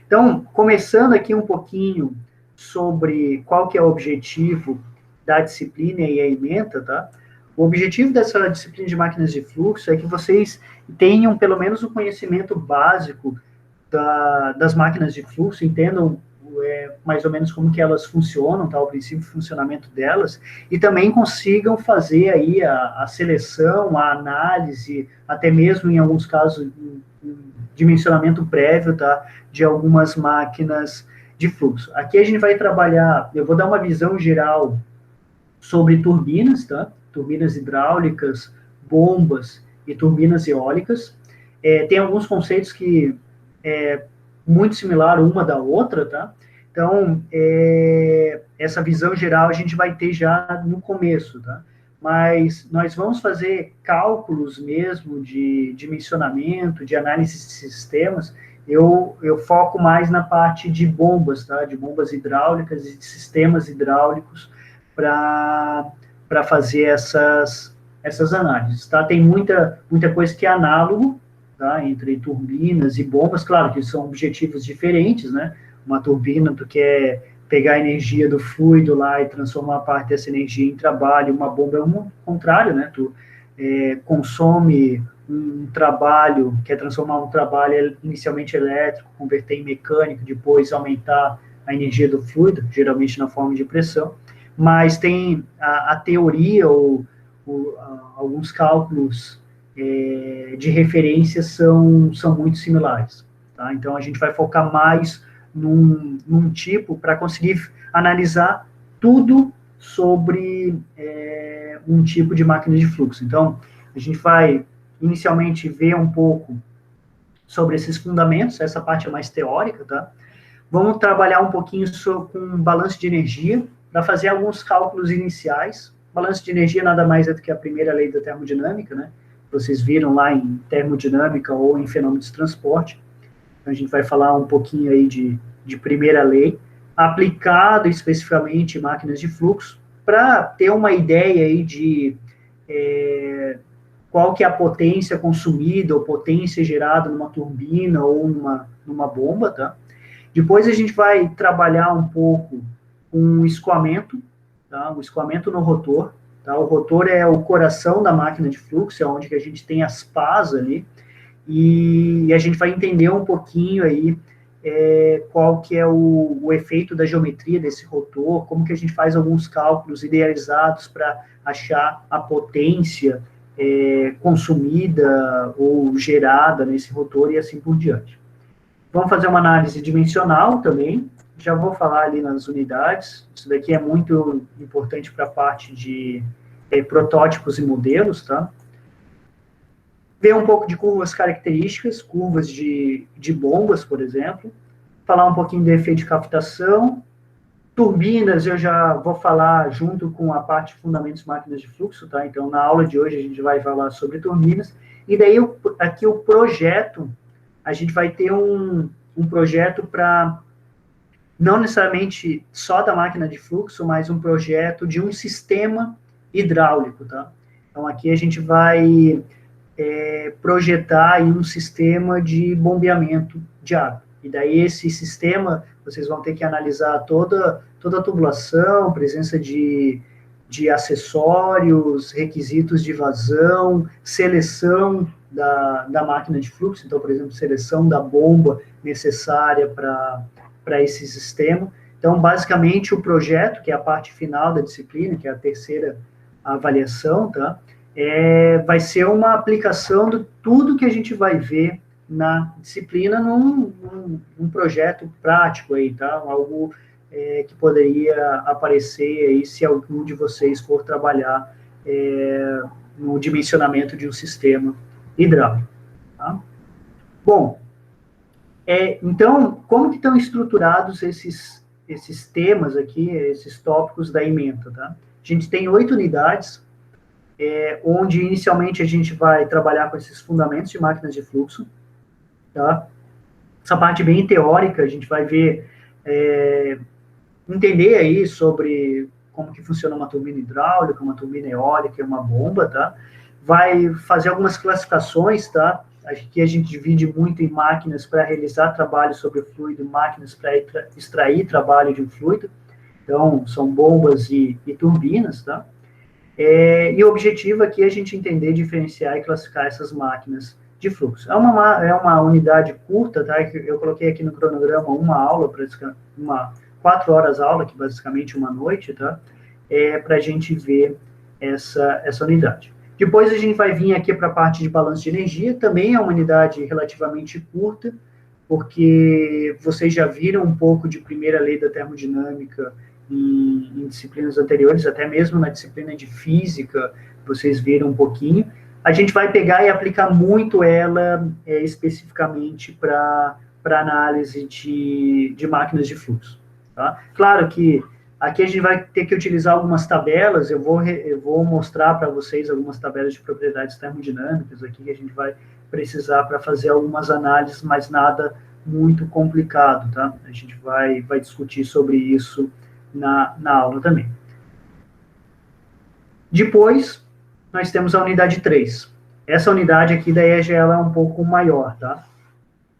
Então, começando aqui um pouquinho sobre qual que é o objetivo da disciplina e a ementa, tá? O objetivo dessa disciplina de máquinas de fluxo é que vocês tenham pelo menos o conhecimento básico das máquinas de fluxo, entendam mais ou menos como que elas funcionam, tá? O princípio de funcionamento delas, e também consigam fazer aí a seleção, a análise, até mesmo em alguns casos, dimensionamento prévio, tá? De algumas máquinas de fluxo. Aqui a gente vai trabalhar, eu vou dar uma visão geral sobre turbinas, tá? Turbinas hidráulicas, bombas e turbinas eólicas. Tem alguns conceitos que muito similar uma da outra, tá? Então, essa visão geral a gente vai ter já no começo, tá? Mas nós vamos fazer cálculos mesmo de dimensionamento, de análise de sistemas. Eu foco mais na parte de bombas, tá? De bombas hidráulicas e de sistemas hidráulicos para fazer essas análises, tá? Tem muita coisa que é análogo, tá? Entre turbinas e bombas, claro que são objetivos diferentes, né? Uma turbina, tu quer pegar a energia do fluido lá e transformar parte dessa energia em trabalho, uma bomba é o contrário, né? Tu consome um trabalho, quer transformar um trabalho inicialmente elétrico, converter em mecânico, depois aumentar a energia do fluido, geralmente na forma de pressão, mas tem a teoria ou alguns cálculos de referência são muito similares. Tá? Então, a gente vai focar mais num tipo para conseguir analisar tudo sobre um tipo de máquina de fluxo. Então, a gente vai inicialmente ver um pouco sobre esses fundamentos, essa parte é mais teórica, tá? Vamos trabalhar um pouquinho com balanço de energia, para fazer alguns cálculos iniciais. Balanço de energia nada mais é do que a primeira lei da termodinâmica, né? Vocês viram lá em termodinâmica ou em fenômenos de transporte. Então, a gente vai falar um pouquinho aí de primeira lei, aplicado especificamente em máquinas de fluxo, para ter uma ideia aí de qual que é a potência consumida ou potência gerada numa turbina ou numa bomba, tá? Depois a gente vai trabalhar um pouco com o escoamento, tá? O escoamento no rotor, tá? O rotor é o coração da máquina de fluxo, é onde que a gente tem as pás ali, e a gente vai entender um pouquinho aí qual que é o efeito da geometria desse rotor, como que a gente faz alguns cálculos idealizados para achar a potência consumida ou gerada nesse rotor e assim por diante. Vamos fazer uma análise dimensional também, já vou falar ali nas unidades, isso daqui é muito importante para a parte de protótipos e modelos, tá? Ver um pouco de curvas características, curvas de bombas, por exemplo, falar um pouquinho do efeito de captação, turbinas eu já vou falar junto com a parte de fundamentos de máquinas de fluxo, tá? Então, na aula de hoje a gente vai falar sobre turbinas, e daí aqui o projeto, a gente vai ter um projeto para, não necessariamente só da máquina de fluxo, mas um projeto de um sistema hidráulico, tá? Então, aqui a gente vai projetar aí um sistema de bombeamento de água. E daí esse sistema, vocês vão ter que analisar toda a tubulação, presença de acessórios, requisitos de vazão, seleção da máquina de fluxo, então, por exemplo, seleção da bomba necessária para esse sistema. Então, basicamente, o projeto, que é a parte final da disciplina, que é a terceira avaliação, tá? Vai ser uma aplicação de tudo que a gente vai ver na disciplina num projeto prático aí, tá? Algo que poderia aparecer aí se algum de vocês for trabalhar no dimensionamento de um sistema hidráulico, tá? Bom, então, como que estão estruturados esses temas aqui, esses tópicos da ementa, tá? A gente tem 8 unidades, onde inicialmente a gente vai trabalhar com esses fundamentos de máquinas de fluxo, tá? Essa parte bem teórica, a gente vai ver, entender aí sobre como que funciona uma turbina hidráulica, uma turbina eólica, uma bomba, tá? Vai fazer algumas classificações, tá? Aqui a gente divide muito em máquinas para realizar trabalho sobre o fluido, máquinas para extrair trabalho de um fluido. Então, são bombas e turbinas, tá? E o objetivo aqui é a gente entender, diferenciar e classificar essas máquinas de fluxo. É uma unidade curta, tá? Eu coloquei aqui no cronograma uma aula, 4 horas aula, que basicamente uma noite, tá? Para a gente ver essa unidade. Depois a gente vai vir aqui para a parte de balanço de energia, também é uma unidade relativamente curta, porque vocês já viram um pouco de primeira lei da termodinâmica em disciplinas anteriores, até mesmo na disciplina de física, vocês viram um pouquinho. A gente vai pegar e aplicar muito ela especificamente para análise de máquinas de fluxo. Tá? Claro que aqui a gente vai ter que utilizar algumas tabelas, eu vou mostrar para vocês algumas tabelas de propriedades termodinâmicas aqui que a gente vai precisar para fazer algumas análises, mas nada muito complicado, tá? A gente vai discutir sobre isso na aula também. Depois, nós temos a unidade 3. Essa unidade aqui da EGE ela é um pouco maior, tá?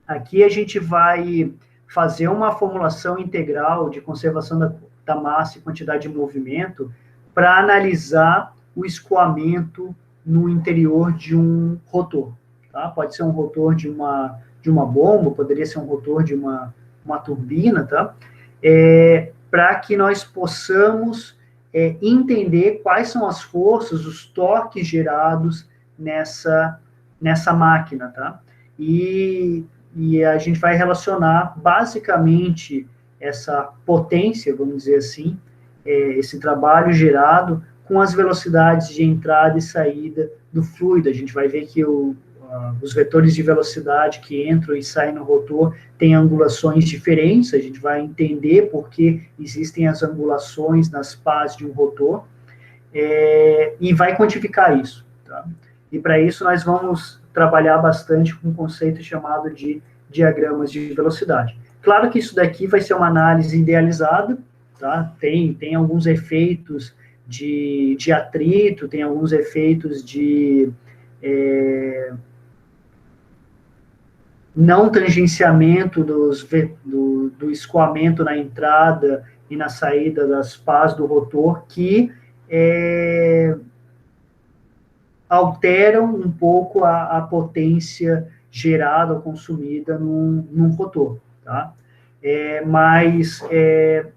Aqui a gente vai fazer uma formulação integral de conservação da massa e quantidade de movimento para analisar o escoamento no interior de um rotor, tá? Pode ser um rotor de uma bomba, poderia ser um rotor de uma turbina, tá? Para que nós possamos entender quais são as forças, os torques gerados nessa máquina, tá? E a gente vai relacionar basicamente essa potência, vamos dizer assim, esse trabalho gerado com as velocidades de entrada e saída do fluido. A gente vai ver que os vetores de velocidade que entram e saem no rotor têm angulações diferentes, a gente vai entender por que existem as angulações nas pás de um rotor, e vai quantificar isso. Tá? E para isso nós vamos trabalhar bastante com um conceito chamado de diagramas de velocidade. Claro que isso daqui vai ser uma análise idealizada, tá? Tem alguns efeitos de atrito, tem alguns efeitos de não tangenciamento do escoamento na entrada e na saída das pás do rotor, que alteram um pouco a potência gerada ou consumida num rotor, tá? Mas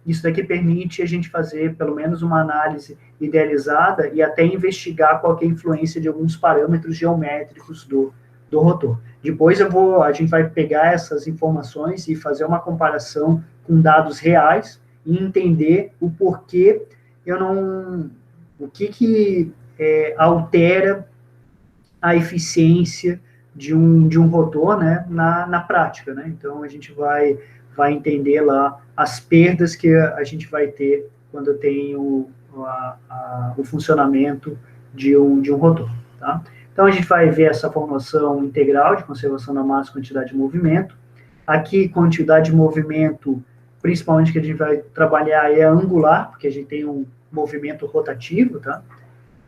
isso daqui permite a gente fazer pelo menos uma análise idealizada e até investigar qual é a influência de alguns parâmetros geométricos do rotor. Depois a gente vai pegar essas informações e fazer uma comparação com dados reais e entender o porquê o que altera a eficiência de um rotor, né, na prática, né? Então a gente vai entender lá as perdas que a gente vai ter quando tem o funcionamento de um rotor, tá? Então, a gente vai ver essa formulação integral de conservação da massa e quantidade de movimento. Aqui, quantidade de movimento, principalmente que a gente vai trabalhar é angular, porque a gente tem um movimento rotativo, tá?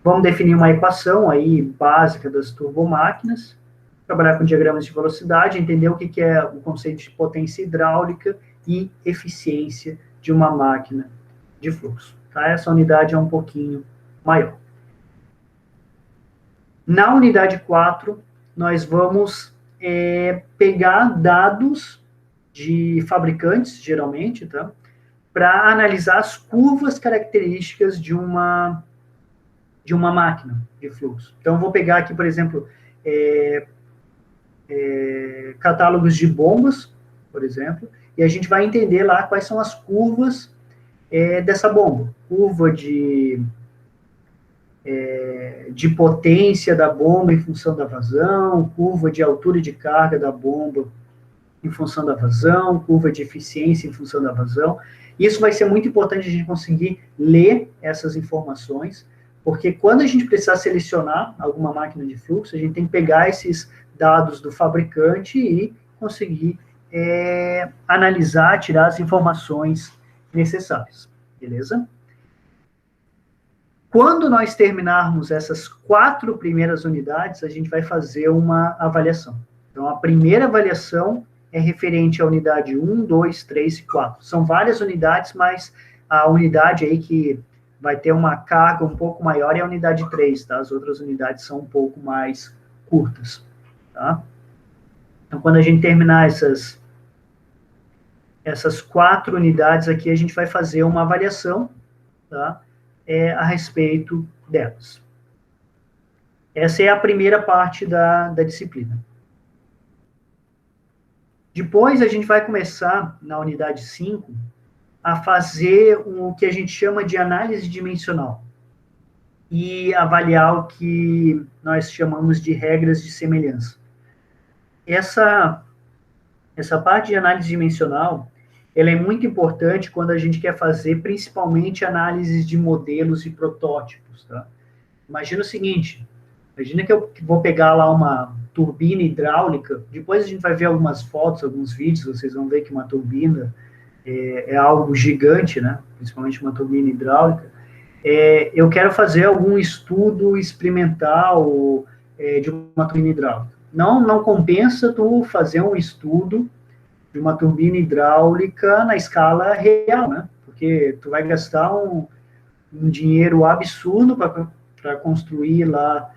Vamos definir uma equação aí básica das turbomáquinas, trabalhar com diagramas de velocidade, entender o que é o conceito de potência hidráulica e eficiência de uma máquina de fluxo, tá? Essa unidade é um pouquinho maior. Na unidade 4, nós vamos pegar dados de fabricantes, geralmente, tá? Para analisar as curvas características de uma máquina de fluxo. Então, vou pegar aqui, por exemplo, catálogos de bombas, por exemplo, e a gente vai entender lá quais são as curvas dessa bomba. Curva de potência da bomba em função da vazão, curva de altura de carga da bomba em função da vazão, curva de eficiência em função da vazão. Isso vai ser muito importante a gente conseguir ler essas informações, porque quando a gente precisar selecionar alguma máquina de fluxo, a gente tem que pegar esses dados do fabricante e conseguir analisar, tirar as informações necessárias. Beleza? Quando nós terminarmos essas 4 primeiras unidades, a gente vai fazer uma avaliação. Então, a primeira avaliação é referente à unidade 1, 2, 3 e 4. São várias unidades, mas a unidade aí que vai ter uma carga um pouco maior é a unidade 3, tá? As outras unidades são um pouco mais curtas, tá? Então, quando a gente terminar essas 4 unidades aqui, a gente vai fazer uma avaliação, tá? A respeito delas. Essa é a primeira parte da disciplina. Depois, a gente vai começar, na unidade 5, a fazer o que a gente chama de análise dimensional e avaliar o que nós chamamos de regras de semelhança. Essa parte de análise dimensional, ela é muito importante quando a gente quer fazer, principalmente, análises de modelos e protótipos, tá? Imagina o seguinte, imagina que eu vou pegar lá uma turbina hidráulica, depois a gente vai ver algumas fotos, alguns vídeos, vocês vão ver que uma turbina é algo gigante, né? Principalmente uma turbina hidráulica. Eu quero fazer algum estudo experimental de uma turbina hidráulica. Não compensa tu fazer um estudo de uma turbina hidráulica na escala real, né? Porque tu vai gastar um dinheiro absurdo para construir lá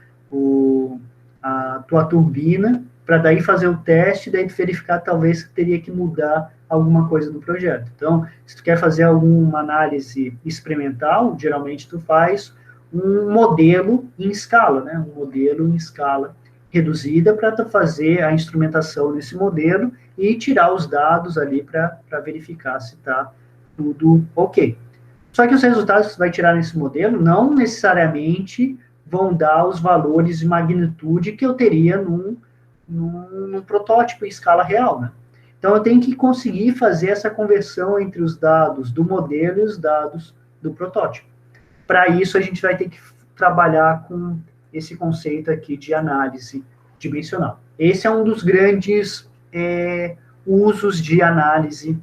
a tua turbina, para daí fazer o teste, daí verificar talvez que teria que mudar alguma coisa no projeto. Então, se tu quer fazer alguma análise experimental, geralmente tu faz um modelo em escala, né? Um modelo em escala reduzida para tu fazer a instrumentação nesse modelo e tirar os dados ali para verificar se está tudo ok. Só que os resultados que você vai tirar nesse modelo não necessariamente vão dar os valores de magnitude que eu teria num protótipo em escala real, né? Então, eu tenho que conseguir fazer essa conversão entre os dados do modelo e os dados do protótipo. Para isso, a gente vai ter que trabalhar com esse conceito aqui de análise dimensional. Esse é um dos grandes usos de análise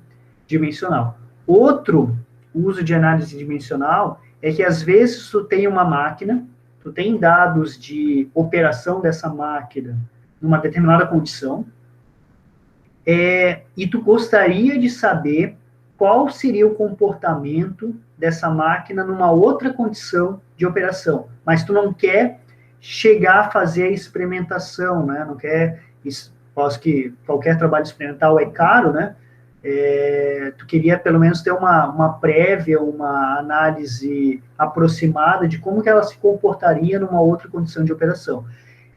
dimensional. Outro uso de análise dimensional é que, às vezes, tu tem uma máquina, tu tem dados de operação dessa máquina numa determinada condição, e tu gostaria de saber qual seria o comportamento dessa máquina numa outra condição de operação, mas tu não quer chegar a fazer a experimentação, né? Não quer, posso que qualquer trabalho experimental é caro, né? Tu queria pelo menos ter uma prévia, uma análise aproximada de como que ela se comportaria numa outra condição de operação.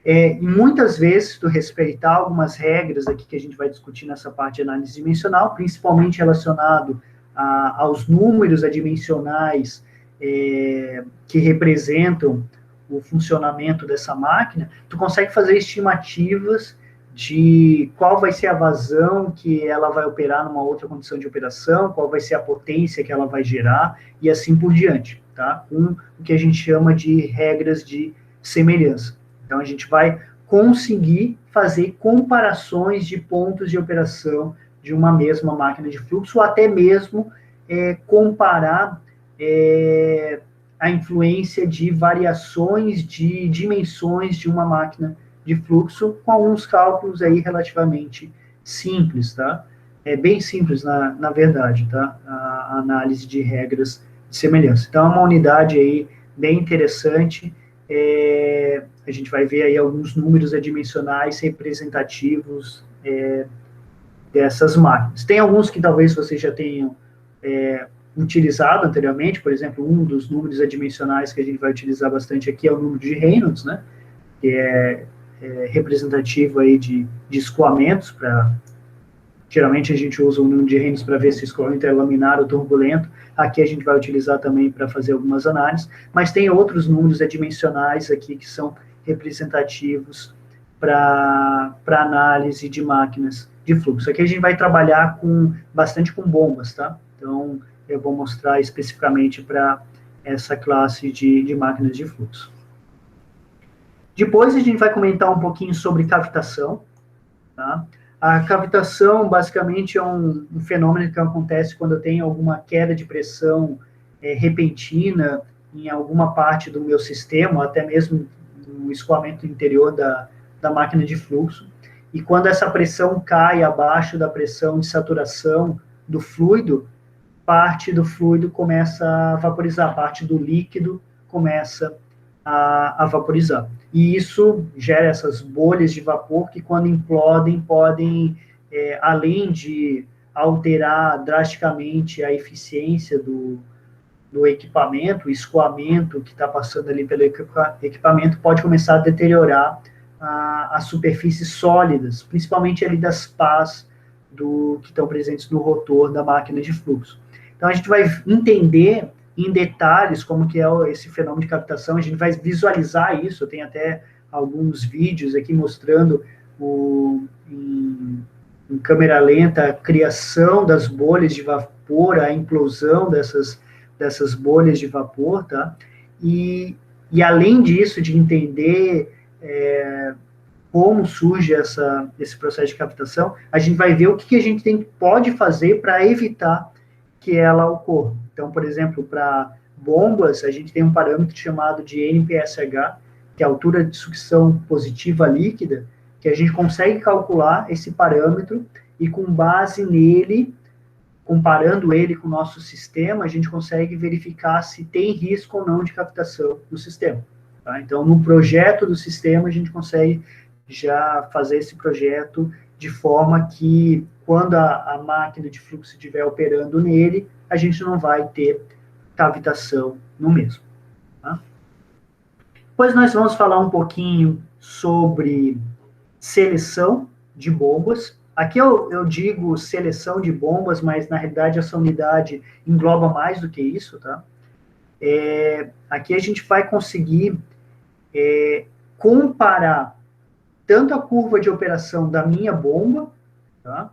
E muitas vezes, tu respeitar algumas regras aqui que a gente vai discutir nessa parte de análise dimensional, principalmente relacionado aos números adimensionais que representam o funcionamento dessa máquina, tu consegue fazer estimativas de qual vai ser a vazão que ela vai operar numa outra condição de operação, qual vai ser a potência que ela vai gerar, e assim por diante, tá? O que a gente chama de regras de semelhança. Então, a gente vai conseguir fazer comparações de pontos de operação de uma mesma máquina de fluxo, ou até mesmo comparar a influência de variações de dimensões de uma máquina de fluxo, com alguns cálculos aí relativamente simples, tá? É bem simples, na verdade, tá? A análise de regras de semelhança. Então, é uma unidade aí bem interessante. A gente vai ver aí alguns números adimensionais representativos dessas máquinas. Tem alguns que talvez vocês já tenham utilizado anteriormente, por exemplo, um dos números adimensionais que a gente vai utilizar bastante aqui é o número de Reynolds, né? Que é representativo aí de escoamentos, geralmente a gente usa o número de Reynolds para ver se o escoamento é laminar ou turbulento. Aqui a gente vai utilizar também para fazer algumas análises, mas tem outros números adimensionais aqui que são representativos para análise de máquinas de fluxo. Aqui a gente vai trabalhar bastante com bombas, tá? Então, eu vou mostrar especificamente para essa classe de máquinas de fluxo. Depois a gente vai comentar um pouquinho sobre cavitação, tá? A cavitação, basicamente, é um fenômeno que acontece quando eu tenho alguma queda de pressão repentina em alguma parte do meu sistema, até mesmo no escoamento interior da máquina de fluxo. e quando essa pressão cai abaixo da pressão de saturação do fluido, parte do fluido começa a vaporizar, parte do líquido começa a vaporizar. E isso gera essas bolhas de vapor que, quando implodem, podem, além de alterar drasticamente a eficiência do equipamento, o escoamento que está passando ali pelo equipamento, pode começar a deteriorar as superfícies sólidas, principalmente ali das pás que estão presentes no rotor da máquina de fluxo. Então, a gente vai entender em detalhes como que é esse fenômeno de captação, a gente vai visualizar isso, eu tenho até alguns vídeos aqui mostrando em câmera lenta a criação das bolhas de vapor, a implosão dessas bolhas de vapor, tá? E além disso, de entender como surge esse processo de captação, a gente vai ver o que a gente pode fazer para evitar que ela ocorra. Então, por exemplo, para bombas, a gente tem um parâmetro chamado de NPSH, que é a altura de sucção positiva líquida, que a gente consegue calcular esse parâmetro e, com base nele, comparando ele com o nosso sistema, a gente consegue verificar se tem risco ou não de captação no sistema. Tá? Então, no projeto do sistema, a gente consegue já fazer esse projeto de forma que, quando a máquina de fluxo estiver operando nele, a gente não vai ter cavitação no mesmo. Tá? Depois nós vamos falar um pouquinho sobre seleção de bombas. Aqui eu digo seleção de bombas, mas na realidade essa unidade engloba mais do que isso, tá? Aqui a gente vai conseguir comparar tanto a curva de operação da minha bomba, tá,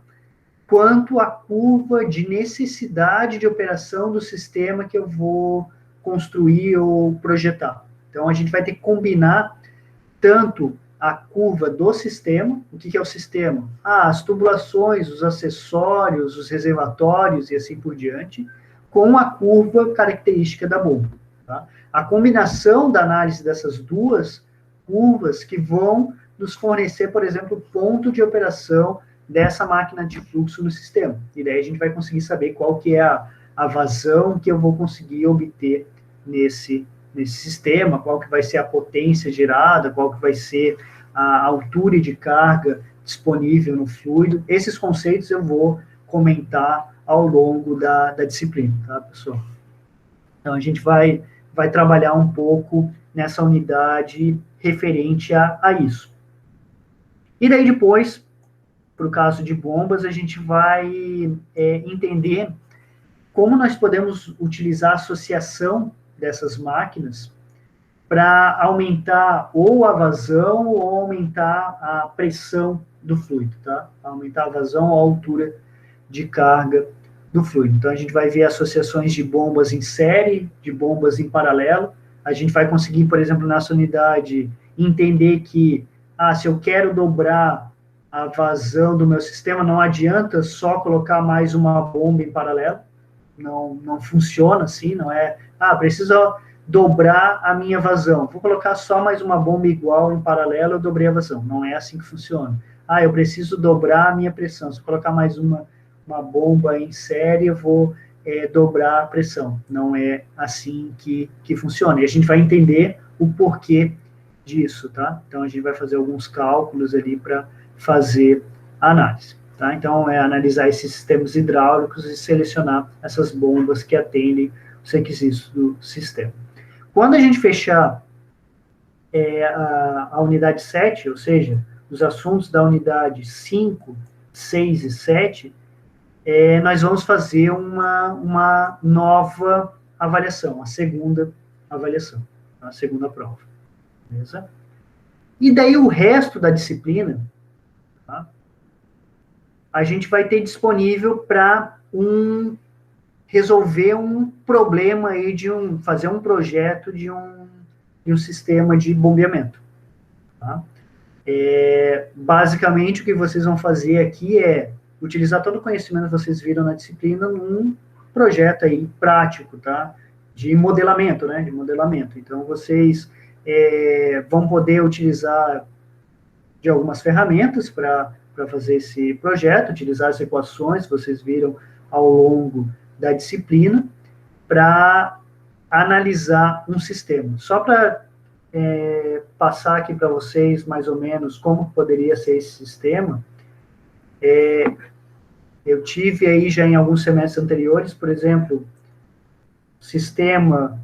quanto a curva de necessidade de operação do sistema que eu vou construir ou projetar. Então, a gente vai ter que combinar tanto a curva do sistema, o que é o sistema? As tubulações, os acessórios, os reservatórios e assim por diante, com a curva característica da bomba. Tá? A combinação da análise dessas duas curvas que vão nos fornecer, por exemplo, o ponto de operação dessa máquina de fluxo no sistema. E daí a gente vai conseguir saber qual que é a vazão que eu vou conseguir obter nesse sistema, qual que vai ser a potência gerada, qual que vai ser a altura de carga disponível no fluido. Esses conceitos eu vou comentar ao longo da disciplina, tá, pessoal? Então, a gente vai trabalhar um pouco nessa unidade referente a isso. E daí depois, para o caso de bombas, a gente vai entender como nós podemos utilizar a associação dessas máquinas para aumentar ou a vazão ou aumentar a pressão do fluido, tá? Aumentar a vazão ou a altura de carga do fluido. Então, a gente vai ver associações de bombas em série, de bombas em paralelo. A gente vai conseguir, por exemplo, nessa unidade, entender que, se eu quero dobrar a vazão do meu sistema, não adianta só colocar mais uma bomba em paralelo. Não funciona assim, não é, preciso dobrar a minha vazão, vou colocar só mais uma bomba igual em paralelo, eu dobrei a vazão. Não é assim que funciona. Eu preciso dobrar a minha pressão, se eu colocar mais uma bomba em série, eu vou dobrar a pressão. Não é assim que funciona. E a gente vai entender o porquê disso, tá? Então, a gente vai fazer alguns cálculos ali para fazer a análise. Tá? Então, analisar esses sistemas hidráulicos e selecionar essas bombas que atendem os requisitos do sistema. Quando a gente fechar a unidade 7, ou seja, os assuntos da unidade 5, 6 e 7, nós vamos fazer uma nova avaliação, a segunda avaliação, a segunda prova. Beleza? E daí o resto da disciplina, tá, a gente vai ter disponível para resolver um problema aí fazer um projeto de um sistema de bombeamento. Tá? Basicamente, o que vocês vão fazer aqui é utilizar todo o conhecimento que vocês viram na disciplina num projeto aí prático, tá? De modelamento, né? De modelamento. Então, vocês vão poder utilizar de algumas ferramentas para para fazer esse projeto, utilizar as equações que vocês viram ao longo da disciplina, para analisar um sistema. Só para passar aqui para vocês, mais ou menos, como poderia ser esse sistema, eu tive aí já em alguns semestres anteriores, por exemplo, sistema...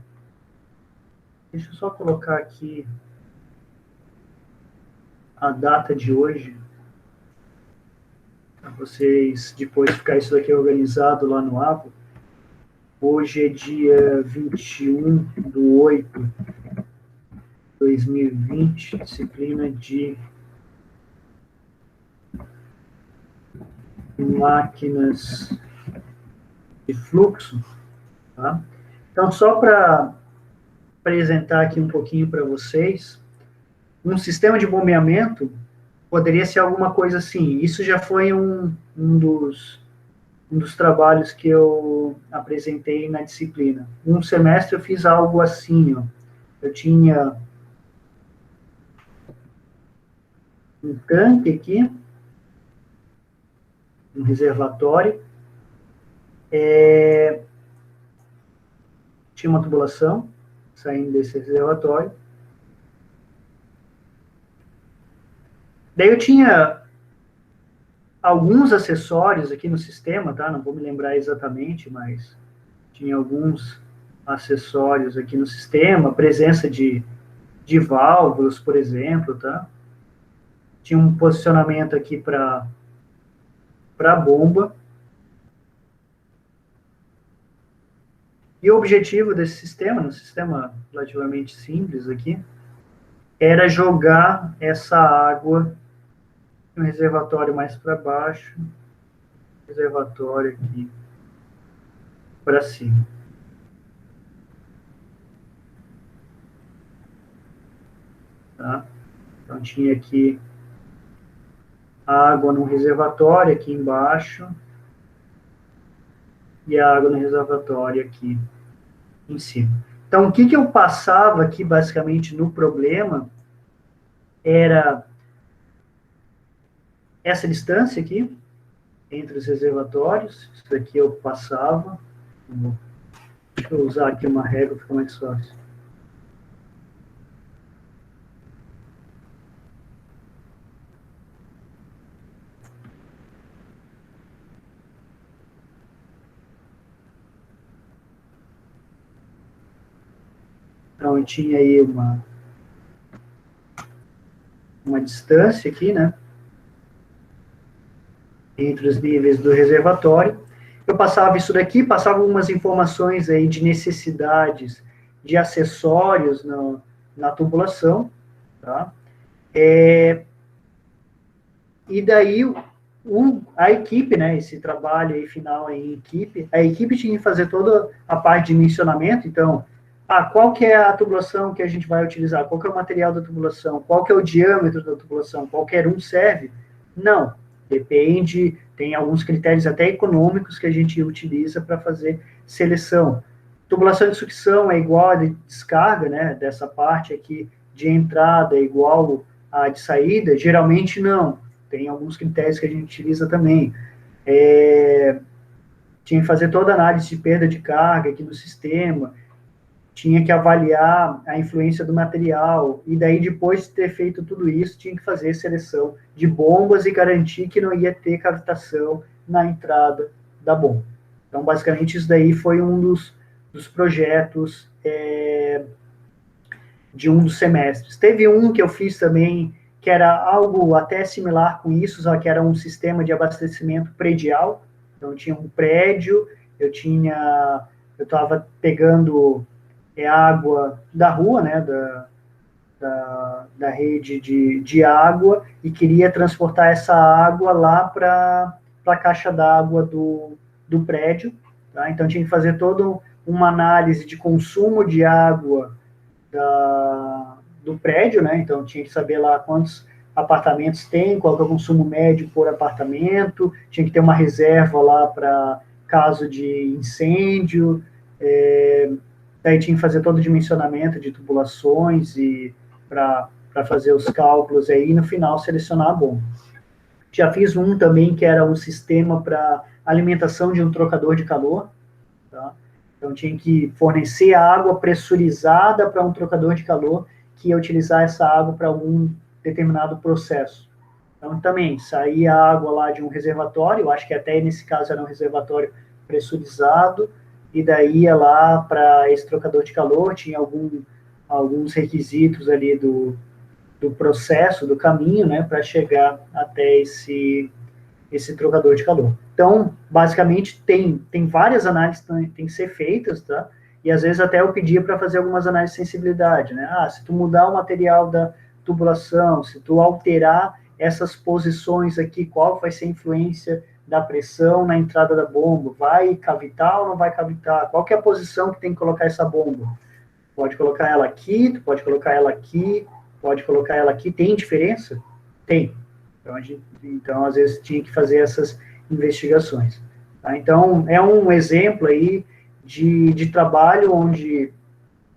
Deixa eu só colocar aqui a data de hoje, para vocês depois ficar isso daqui organizado lá no APO. Hoje é dia 21/8/2020, disciplina de máquinas de fluxo. Tá? Então, só para apresentar aqui um pouquinho para vocês, um sistema de bombeamento poderia ser alguma coisa assim. Isso já foi um dos trabalhos que eu apresentei na disciplina. Um semestre eu fiz algo assim, ó. Eu tinha um tanque aqui, um reservatório, tinha uma tubulação saindo desse reservatório. Daí eu tinha alguns acessórios aqui no sistema, tá? Não vou me lembrar exatamente, mas tinha alguns acessórios aqui no sistema, presença de válvulas, por exemplo, tá? Tinha um posicionamento aqui para a bomba. E o objetivo desse sistema, um sistema relativamente simples aqui, era jogar essa água no reservatório mais para baixo, reservatório aqui para cima. Tá? Então, tinha aqui água no reservatório aqui embaixo e a água no reservatório aqui em cima. Então, o que eu passava aqui, basicamente, no problema, era essa distância aqui, entre os reservatórios. Isso daqui eu passava. Deixa eu usar aqui uma régua, fica mais fácil. Então, eu tinha aí uma distância aqui, né? Entre os níveis do reservatório. Eu passava isso daqui, passava algumas informações aí de necessidades de acessórios na tubulação, tá? E daí a equipe, né, esse trabalho aí final aí em equipe, a equipe tinha que fazer toda a parte de dimensionamento. Então, qual que é a tubulação que a gente vai utilizar? Qual que é o material da tubulação? Qual que é o diâmetro da tubulação? Qualquer um serve? Não. Depende, tem alguns critérios até econômicos que a gente utiliza para fazer seleção. Tubulação de sucção é igual a de descarga, né? Dessa parte aqui de entrada é igual a de saída? Geralmente não. Tem alguns critérios que a gente utiliza também. Tinha que fazer toda a análise de perda de carga aqui no sistema, tinha que avaliar a influência do material, e daí, depois de ter feito tudo isso, tinha que fazer seleção de bombas e garantir que não ia ter cavitação na entrada da bomba. Então, basicamente, isso daí foi um dos projetos de um dos semestres. Teve um que eu fiz também, que era algo até similar com isso, só que era um sistema de abastecimento predial. Então, tinha um prédio, eu estava pegando água da rua, né, da rede de água, e queria transportar essa água lá para a caixa d'água do prédio. Tá? Então, tinha que fazer toda uma análise de consumo de água do prédio, né? Então, tinha que saber lá quantos apartamentos tem, qual é o consumo médio por apartamento, tinha que ter uma reserva lá para caso de incêndio, daí tinha que fazer todo o dimensionamento de tubulações e para fazer os cálculos aí, e no final selecionar a bomba. Já fiz um também que era um sistema para alimentação de um trocador de calor, tá? Então tinha que fornecer água pressurizada para um trocador de calor que ia utilizar essa água para algum determinado processo. Então também saía água lá de um reservatório, eu acho que até nesse caso era um reservatório pressurizado, e daí ia lá para esse trocador de calor, tinha alguns requisitos ali do processo, do caminho, né, para chegar até esse trocador de calor. Então, basicamente, tem várias análises que tem que ser feitas, tá? E às vezes até eu pedia para fazer algumas análises de sensibilidade, né? Ah, se tu mudar o material da tubulação, se tu alterar essas posições aqui, qual vai ser a influência da pressão na entrada da bomba? Vai cavitar ou não vai cavitar? Qual que é a posição que tem que colocar essa bomba? Pode colocar ela aqui, tu pode colocar ela aqui, pode colocar ela aqui. Tem diferença? Tem. Então, às vezes, tinha que fazer essas investigações. Tá? Então, é um exemplo aí de trabalho onde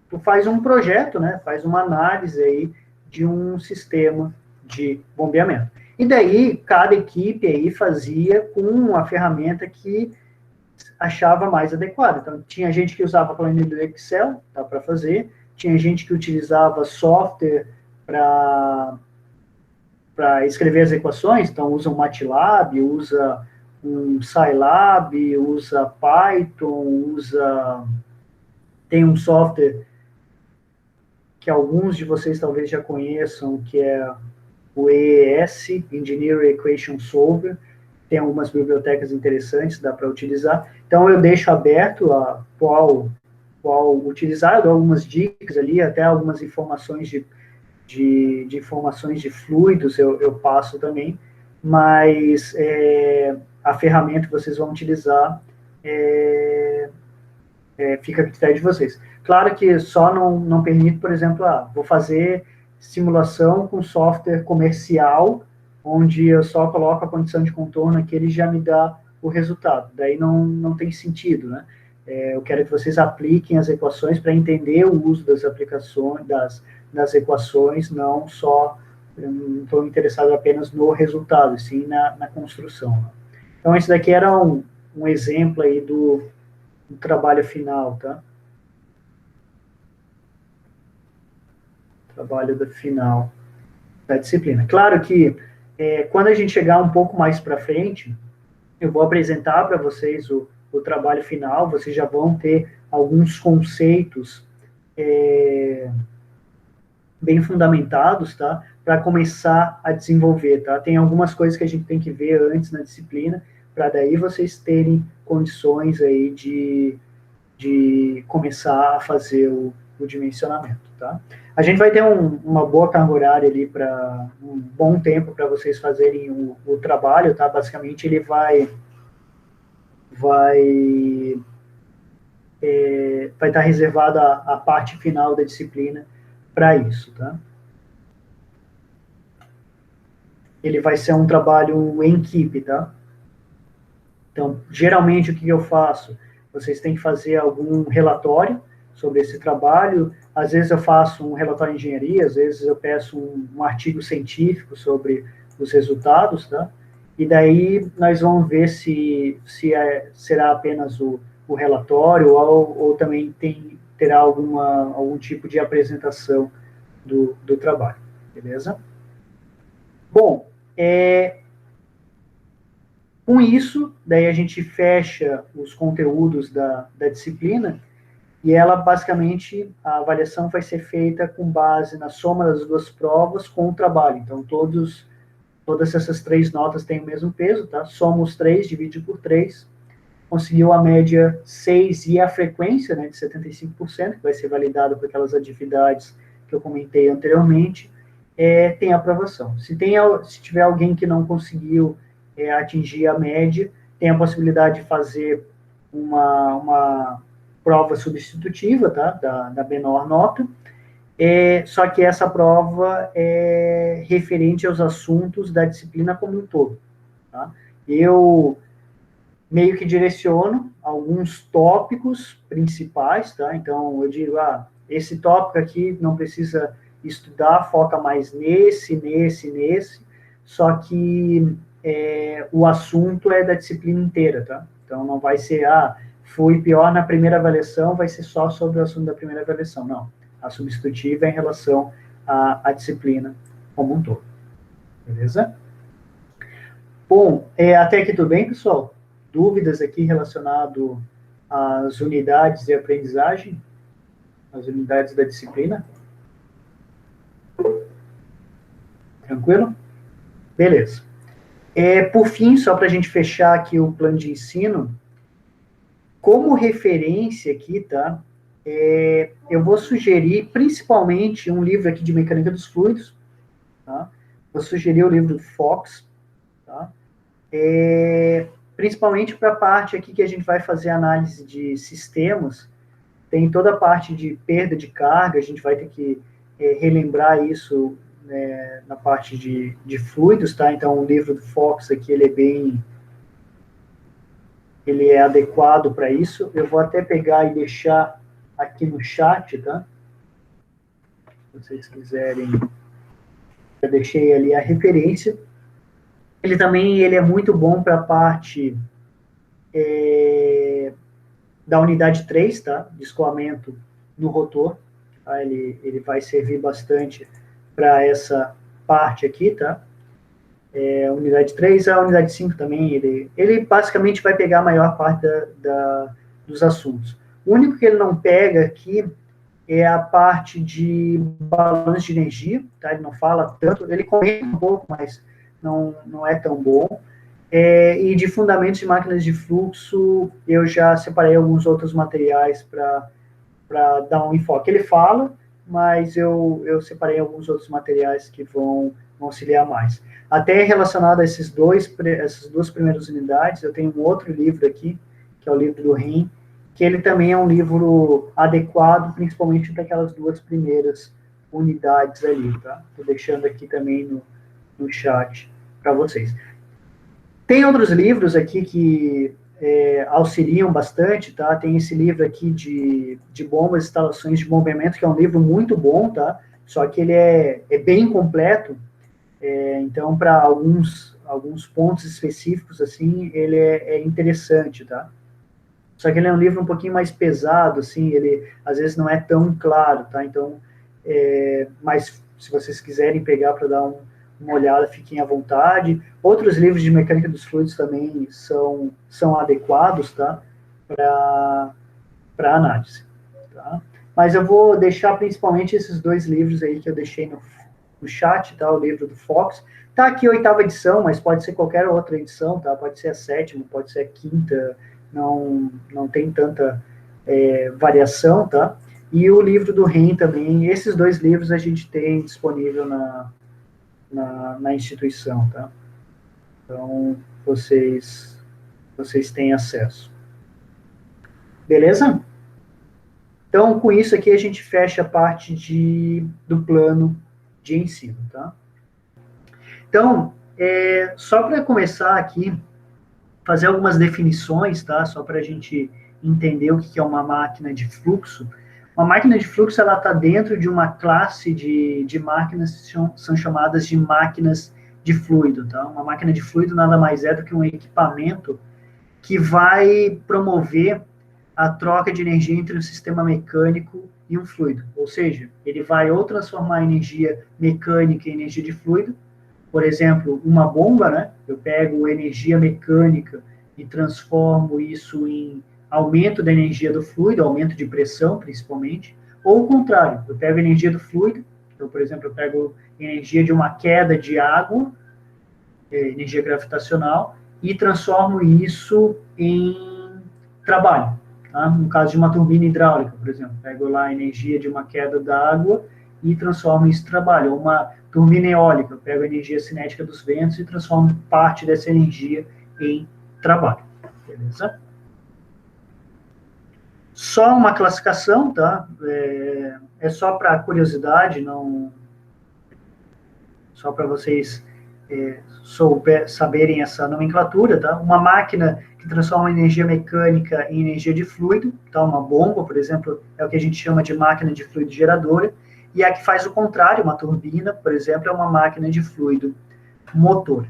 tu faz um projeto, né? Faz uma análise aí de um sistema de bombeamento. E daí, cada equipe aí fazia com a ferramenta que achava mais adequada. Então, tinha gente que usava a planilha do Excel, tá, para fazer, tinha gente que utilizava software para escrever as equações, então usa um MATLAB, usa um Scilab, usa Python, tem um software que alguns de vocês talvez já conheçam, que é o EES, Engineer Equation Solver. Tem algumas bibliotecas interessantes, dá para utilizar. Então, eu deixo aberto a qual utilizar, eu dou algumas dicas ali, até algumas informações de informações de fluidos eu passo também, mas a ferramenta que vocês vão utilizar fica a critério de vocês. Claro que só não permite, por exemplo, vou fazer simulação com software comercial, onde eu só coloco a condição de contorno que ele já me dá o resultado. Daí não tem sentido, né? Eu quero que vocês apliquem as equações para entender o uso das aplicações, das equações, não só, eu não estou interessado apenas no resultado, sim na construção. Então, esse daqui era um exemplo aí do trabalho final, tá? Trabalho final da disciplina. Claro que quando a gente chegar um pouco mais para frente, eu vou apresentar para vocês o trabalho final, vocês já vão ter alguns conceitos bem fundamentados, tá? Para começar a desenvolver, tá? Tem algumas coisas que a gente tem que ver antes na disciplina, para daí vocês terem condições aí de começar a fazer o dimensionamento, tá? A gente vai ter uma boa carga horária ali para um bom tempo para vocês fazerem o trabalho, tá? Basicamente, ele vai estar reservado a parte final da disciplina para isso, tá? Ele vai ser um trabalho em equipe, tá? Então, geralmente, o que eu faço? Vocês têm que fazer algum relatório sobre esse trabalho. Às vezes eu faço um relatório de engenharia, às vezes eu peço um artigo científico sobre os resultados, tá? E daí nós vamos ver se será apenas o relatório ou também terá algum tipo de apresentação do trabalho, beleza? Bom, com isso, daí a gente fecha os conteúdos da disciplina e ela, basicamente, a avaliação vai ser feita com base na soma das duas provas com o trabalho. Então, todas essas 3 notas têm o mesmo peso, tá? Soma os 3, divide por 3, conseguiu a média 6 e a frequência, né, de 75%, que vai ser validada por aquelas atividades que eu comentei anteriormente, tem aprovação. Se tiver alguém que não conseguiu atingir a média, tem a possibilidade de fazer uma prova substitutiva, tá? Da menor nota, só que essa prova é referente aos assuntos da disciplina como um todo, tá? Eu meio que direciono alguns tópicos principais, tá? Então, eu digo, esse tópico aqui não precisa estudar, foca mais nesse, só que o assunto é da disciplina inteira, tá? Então, não vai ser, fui pior na primeira avaliação, vai ser só sobre o assunto da primeira avaliação. Não. A substitutiva é em relação à disciplina como um todo. Beleza? Bom, até aqui tudo bem, pessoal? Dúvidas aqui relacionado às unidades de aprendizagem? As unidades da disciplina? Tranquilo? Beleza. Por fim, só para a gente fechar aqui o plano de ensino, como referência aqui, tá? Eu vou sugerir principalmente um livro aqui de mecânica dos fluidos, tá? Vou sugerir o livro do Fox, tá? Principalmente para a parte aqui que a gente vai fazer análise de sistemas, tem toda a parte de perda de carga, a gente vai ter que relembrar isso, né, na parte de fluidos, tá? Então, o livro do Fox aqui, ele é adequado para isso. Eu vou até pegar e deixar aqui no chat, tá? Se vocês quiserem, eu deixei ali a referência. Ele é muito bom para a parte da unidade 3, tá? De escoamento no rotor. Tá? Ele vai servir bastante para essa parte aqui, tá? Unidade 3, a unidade 5 também, ele basicamente vai pegar a maior parte dos assuntos. O único que ele não pega aqui é a parte de balanço de energia, tá? Ele não fala tanto, ele comenta um pouco, mas não é tão bom. E de fundamentos de máquinas de fluxo, eu já separei alguns outros materiais para dar um enfoque. Ele fala, mas eu separei alguns outros materiais que vão auxiliar mais. Até relacionado a essas duas primeiras unidades, eu tenho um outro livro aqui, que é o livro do RIM, que ele também é um livro adequado, principalmente para aquelas duas primeiras unidades ali, tá? Estou deixando aqui também no chat para vocês. Tem outros livros aqui que auxiliam bastante, tá? Tem esse livro aqui de bombas e instalações de bombeamento, que é um livro muito bom, tá? Só que ele é bem completo, então, para alguns pontos específicos, assim, ele é interessante, tá? Só que ele é um livro um pouquinho mais pesado, assim, ele às vezes não é tão claro, tá? Então, mas se vocês quiserem pegar para dar uma olhada, fiquem à vontade. Outros livros de mecânica dos fluidos também são adequados, tá? Para análise, tá? Mas eu vou deixar principalmente esses dois livros aí que eu deixei no chat, tá? O livro do Fox. Tá aqui a 8ª edição, mas pode ser qualquer outra edição, tá? Pode ser a 7ª, pode ser a 5ª, não tem tanta variação, tá? E o livro do REM também, esses dois livros a gente tem disponível na instituição, tá? Então, vocês têm acesso. Beleza? Então, com isso aqui, a gente fecha a parte do plano de ensino, tá? Então, só para começar aqui, fazer algumas definições, tá? Só para a gente entender o que é uma máquina de fluxo. Uma máquina de fluxo, ela está dentro de uma classe de máquinas que são chamadas de máquinas de fluido, tá? Uma máquina de fluido nada mais é do que um equipamento que vai promover a troca de energia entre um sistema mecânico e um fluido. Ou seja, ele vai ou transformar energia mecânica em energia de fluido, por exemplo, uma bomba, né? Eu pego energia mecânica e transformo isso em aumento da energia do fluido, aumento de pressão, principalmente, ou o contrário, eu pego energia do fluido, então, por exemplo, eu pego energia de uma queda de água, energia gravitacional, e transformo isso em trabalho. Tá? No caso de uma turbina hidráulica, por exemplo, pego lá a energia de uma queda d'água e transformo isso em trabalho. Ou uma turbina eólica, eu pego a energia cinética dos ventos e transformo parte dessa energia em trabalho. Beleza? Só uma classificação, tá? É só para curiosidade, não... Só para vocês saberem essa nomenclatura, tá? Uma máquina que transforma energia mecânica em energia de fluido, tá? Uma bomba, por exemplo, é o que a gente chama de máquina de fluido geradora, e a que faz o contrário, uma turbina, por exemplo, é uma máquina de fluido motor.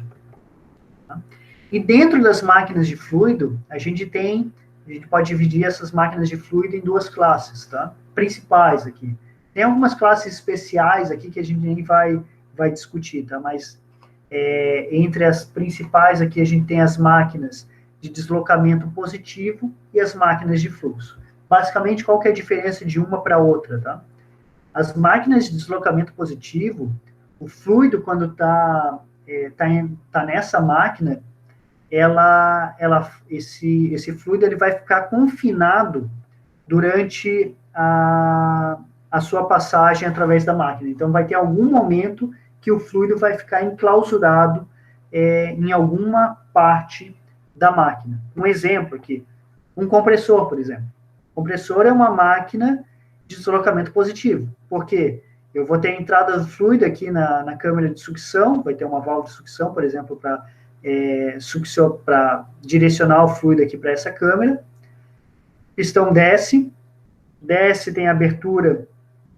E dentro das máquinas de fluido, a gente pode dividir essas máquinas de fluido em duas classes, tá? Principais aqui. Tem algumas classes especiais aqui que a gente nem vai discutir, tá? Mas entre as principais aqui a gente tem as máquinas de deslocamento positivo e as máquinas de fluxo. Basicamente, qual que é a diferença de uma para outra, tá? As máquinas de deslocamento positivo, o fluido, quando tá nessa máquina, esse fluido ele vai ficar confinado durante a sua passagem através da máquina. Então, vai ter algum momento que o fluido vai ficar enclausurado em alguma parte da máquina. Um exemplo aqui, um compressor, por exemplo. O compressor é uma máquina de deslocamento positivo. Por quê? Eu vou ter a entrada do fluido aqui na câmara de sucção, vai ter uma válvula de sucção, por exemplo, para direcionar o fluido aqui para essa câmara. Pistão desce, tem a abertura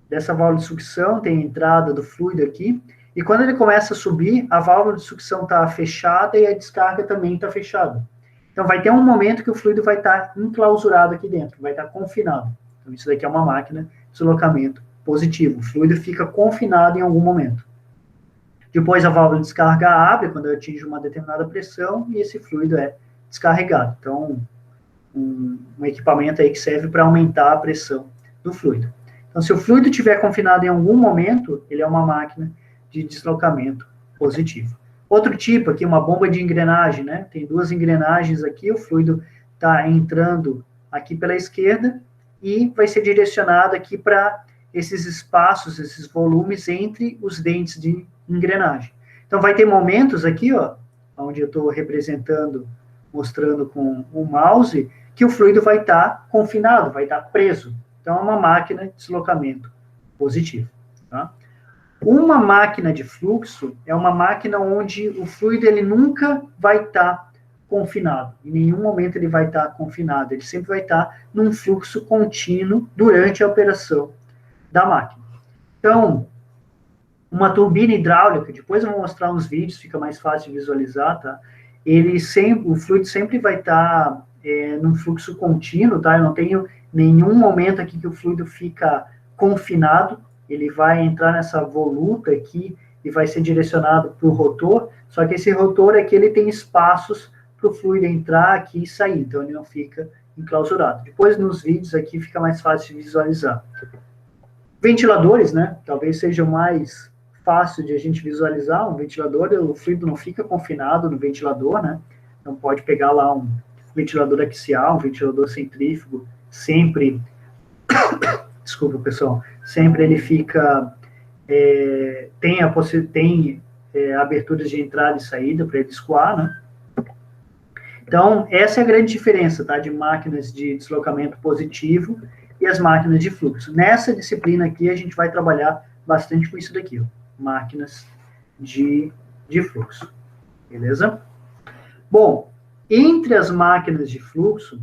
dessa válvula de sucção, tem a entrada do fluido aqui, e quando ele começa a subir, a válvula de sucção está fechada e a descarga também está fechada. Então, vai ter um momento que o fluido vai estar enclausurado aqui dentro, vai estar confinado. Então, isso daqui é uma máquina de deslocamento positivo. O fluido fica confinado em algum momento. Depois, a válvula de descarga abre quando atinge uma determinada pressão e esse fluido é descarregado. Então, um equipamento aí que serve para aumentar a pressão do fluido. Então, se o fluido estiver confinado em algum momento, ele é uma máquina de deslocamento positivo. Outro tipo aqui, uma bomba de engrenagem, né? Tem duas engrenagens aqui, o fluido está entrando aqui pela esquerda e vai ser direcionado aqui para esses espaços, esses volumes entre os dentes de engrenagem. Então, vai ter momentos aqui, ó, onde eu estou representando, mostrando com o mouse, que o fluido vai estar confinado, vai estar preso. Então, é uma máquina de deslocamento positivo. Tá? Uma máquina de fluxo é uma máquina onde o fluido ele nunca vai estar confinado. Em nenhum momento ele vai estar confinado. Ele sempre vai estar num fluxo contínuo durante a operação da máquina. Então, uma turbina hidráulica, depois eu vou mostrar uns vídeos, fica mais fácil de visualizar, tá? O fluido sempre vai estar num fluxo contínuo, tá? Eu não tenho nenhum momento aqui que o fluido fica confinado, ele vai entrar nessa voluta aqui e vai ser direcionado para o rotor, só que esse rotor aqui, ele tem espaços para o fluido entrar aqui e sair, então ele não fica enclausurado. Depois, nos vídeos aqui, fica mais fácil de visualizar. Ventiladores, né? Talvez seja o mais fácil de a gente visualizar. Um ventilador, o fluido não fica confinado no ventilador, né? Não pode pegar lá um ventilador axial, um ventilador centrífugo, sempre... Desculpa, pessoal. Sempre ele fica... tem aberturas de entrada e saída para ele escoar, né? Então, essa é a grande diferença, tá? De máquinas de deslocamento positivo e as máquinas de fluxo. Nessa disciplina aqui, a gente vai trabalhar bastante com isso daqui, ó, máquinas de fluxo. Beleza? Bom, entre as máquinas de fluxo,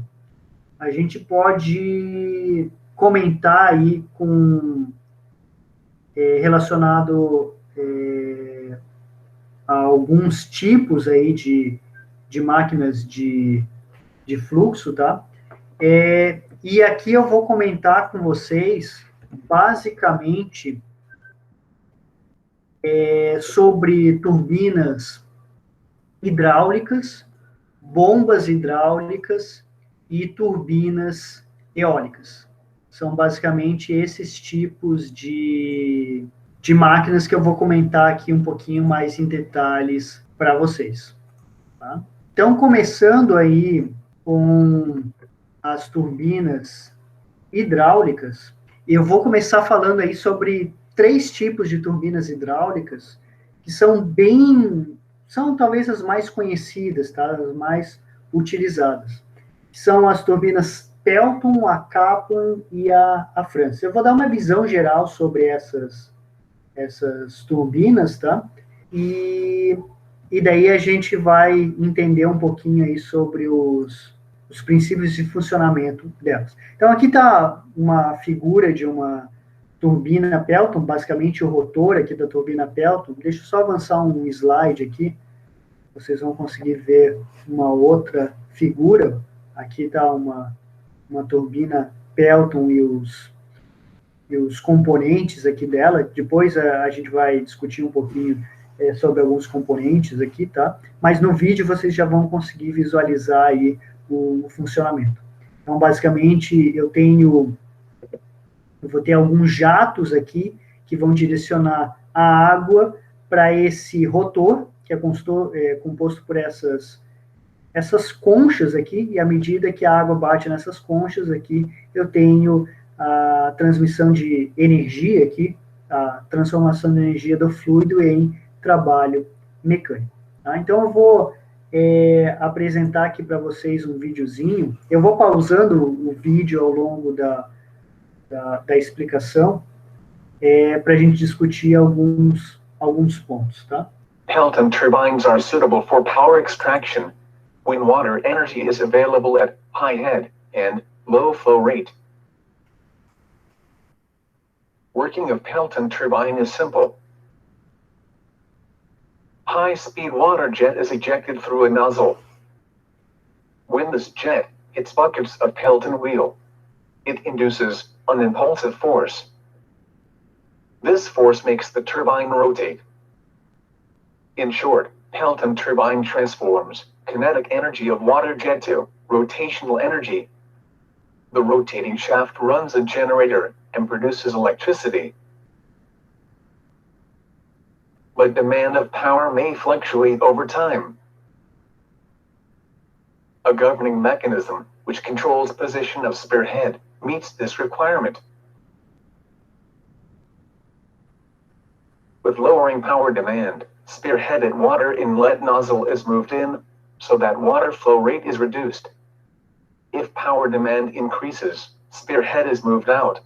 a gente pode comentar aí relacionado a alguns tipos aí de máquinas de fluxo, tá? E aqui eu vou comentar com vocês, basicamente, sobre turbinas hidráulicas, bombas hidráulicas e turbinas eólicas. São basicamente esses tipos de máquinas que eu vou comentar aqui um pouquinho mais em detalhes para vocês. Tá? Então, começando aí com as turbinas hidráulicas, eu vou começar falando aí sobre 3 tipos de turbinas hidráulicas que são talvez as mais conhecidas, tá? As mais utilizadas. São as turbinas Pelton, a Kaplan e a França. Eu vou dar uma visão geral sobre essas turbinas, tá? E daí a gente vai entender um pouquinho aí sobre os princípios de funcionamento delas. Então, aqui está uma figura de uma turbina Pelton, basicamente o rotor aqui da turbina Pelton. Deixa eu só avançar um slide aqui, vocês vão conseguir ver uma outra figura. Aqui está uma turbina Pelton e os componentes aqui dela. Depois a gente vai discutir um pouquinho sobre alguns componentes aqui, tá? Mas no vídeo vocês já vão conseguir visualizar aí o funcionamento. Então, basicamente, eu vou ter alguns jatos aqui que vão direcionar a água para esse rotor, que é composto por essas conchas aqui, e à medida que a água bate nessas conchas aqui, eu tenho a transmissão de energia aqui, a transformação de energia do fluido em trabalho mecânico. Tá? Então, eu vou apresentar aqui para vocês um videozinho. Eu vou pausando o vídeo ao longo da explicação para a gente discutir alguns pontos, tá? Pelton turbines are suitable for power extraction when water energy is available at high head and low flow rate. Working of Pelton turbine is simple. High-speed water jet is ejected through a nozzle. When this jet hits buckets of Pelton wheel, it induces an impulsive force. This force makes the turbine rotate. In short, Pelton turbine transforms kinetic energy of water jet to rotational energy. The rotating shaft runs a generator and produces electricity. But demand of power may fluctuate over time. A governing mechanism, which controls position of spearhead, meets this requirement. With lowering power demand, spearheaded water inlet nozzle is moved in, so that water flow rate is reduced. If power demand increases, spearhead is moved out.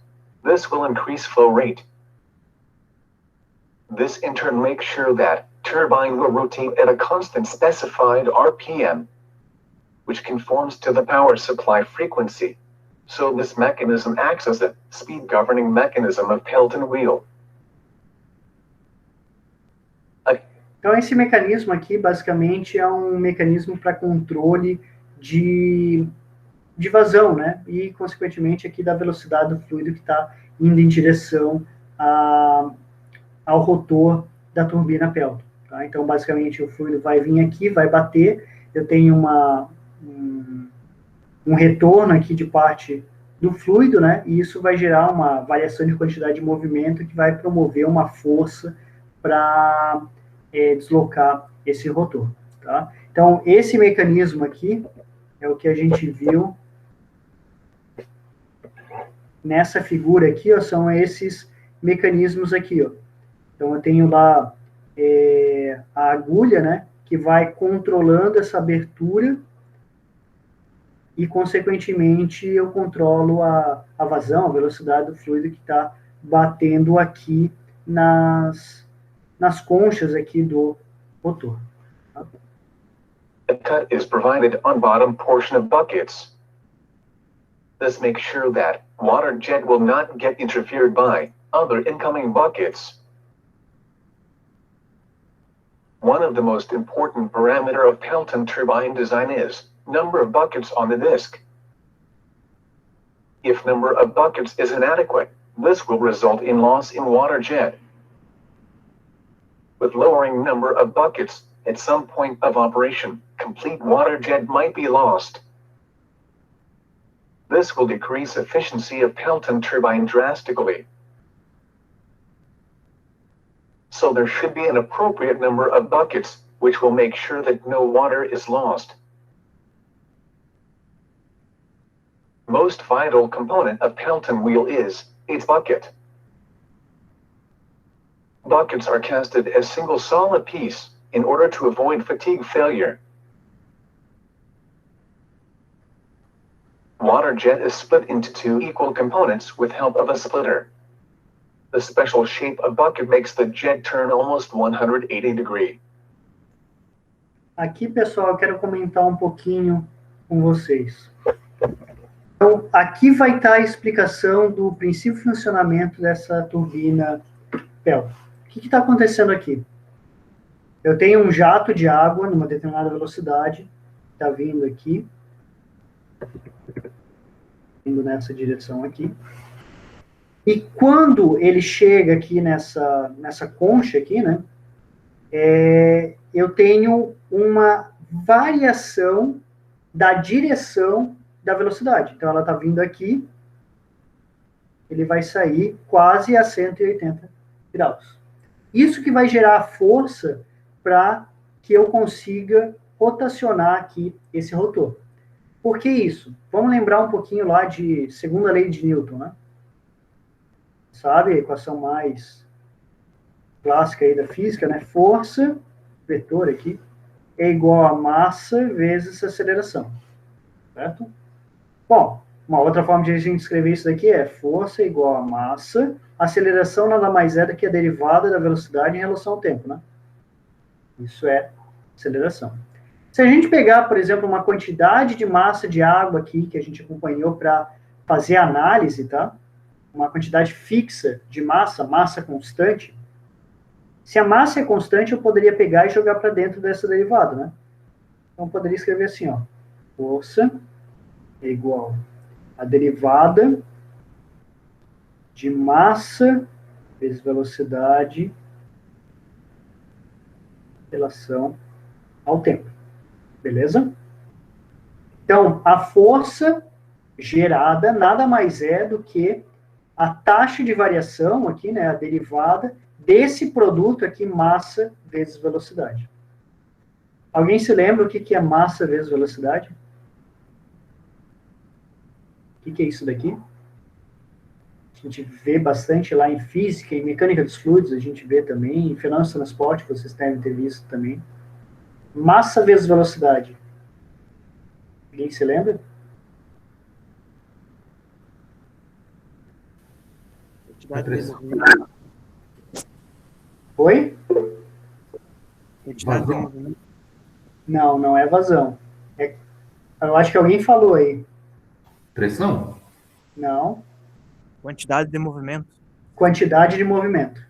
This will increase flow rate. This in turn makes sure that turbine will rotate at a constant specified RPM, which conforms to the power supply frequency. So this mechanism acts as a speed governing mechanism of Pelton wheel. Então, esse mecanismo aqui, basicamente, é um mecanismo para controle de vazão, né? E, consequentemente, aqui da velocidade do fluido que está indo em direção ao rotor da turbina Pelton. Tá? Então, basicamente, o fluido vai vir aqui, vai bater, eu tenho um retorno aqui de parte do fluido, né? E isso vai gerar uma variação de quantidade de movimento que vai promover uma força para deslocar esse rotor. Tá? Então, esse mecanismo aqui é o que a gente viu nessa figura aqui, ó, são esses mecanismos aqui, ó. Então, eu tenho lá a agulha, né, que vai controlando essa abertura e, consequentemente, eu controlo a vazão, a velocidade do fluido que está batendo aqui nas conchas aqui do rotor. Tá? A cut is provided on bottom portion of buckets. This makes sure that water jet will not get interfered by other incoming buckets. One of the most important parameter of Pelton turbine design is number of buckets on the disc. If number of buckets is inadequate, this will result in loss in water jet. With lowering number of buckets, at some point of operation, complete water jet might be lost. This will decrease efficiency of Pelton turbine drastically. So there should be an appropriate number of buckets, which will make sure that no water is lost. Most vital component of Pelton wheel is its bucket. Buckets are casted as single solid piece in order to avoid fatigue failure. Water jet is split into two equal components with help of a splitter. The special shape of bucket makes the jet turn almost 180 degrees. Aqui, pessoal, eu quero comentar um pouquinho com vocês. Então, aqui vai estar a explicação do princípio de funcionamento dessa turbina Pelton. O que está acontecendo aqui? Eu tenho um jato de água numa determinada velocidade, está vindo aqui, indo nessa direção aqui. E quando ele chega aqui nessa concha aqui, né, eu tenho uma variação da direção da velocidade. Então, ela está vindo aqui, ele vai sair quase a 180 graus. Isso que vai gerar força para que eu consiga rotacionar aqui esse rotor. Por que isso? Vamos lembrar um pouquinho lá de segunda lei de Newton, né? Sabe, a equação mais clássica aí da física, né? Força, vetor aqui, é igual a massa vezes aceleração, certo? Bom, uma outra forma de a gente escrever isso daqui é força igual a massa, aceleração nada mais é do que a derivada da velocidade em relação ao tempo, né? Isso é aceleração. Se a gente pegar, por exemplo, uma quantidade de massa de água aqui, que a gente acompanhou para fazer análise, tá? Uma quantidade fixa de massa constante. Se a massa é constante, eu poderia pegar e jogar para dentro dessa derivada, né? Então, eu poderia escrever assim, ó. Força é igual a derivada de massa vezes velocidade em relação ao tempo. Beleza? Então, a força gerada nada mais é do que a taxa de variação aqui, né, a derivada desse produto aqui, massa vezes velocidade. Alguém se lembra o que é massa vezes velocidade? O que é isso daqui? A gente vê bastante lá em física, em mecânica dos fluidos, a gente vê também, em fenômenos de transporte, vocês devem ter visto também. Massa vezes velocidade. Alguém se lembra? Oi? Vazão. Não, não é vazão. Eu acho que alguém falou aí. Pressão? Não. Quantidade de movimento. Quantidade de movimento.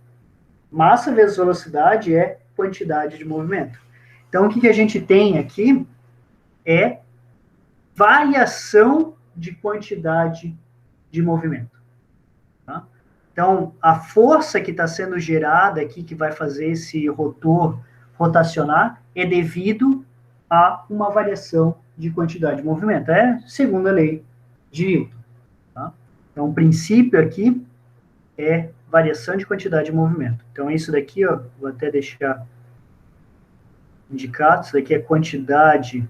Massa vezes velocidade é quantidade de movimento. Então, o que a gente tem aqui é variação de quantidade de movimento. Tá? Então, a força que está sendo gerada aqui, que vai fazer esse rotor rotacionar, é devido a uma variação de quantidade de movimento. É a segunda lei de Newton. Tá? Então, o princípio aqui é variação de quantidade de movimento. Então, isso daqui, ó, vou até deixar indicado, isso daqui é quantidade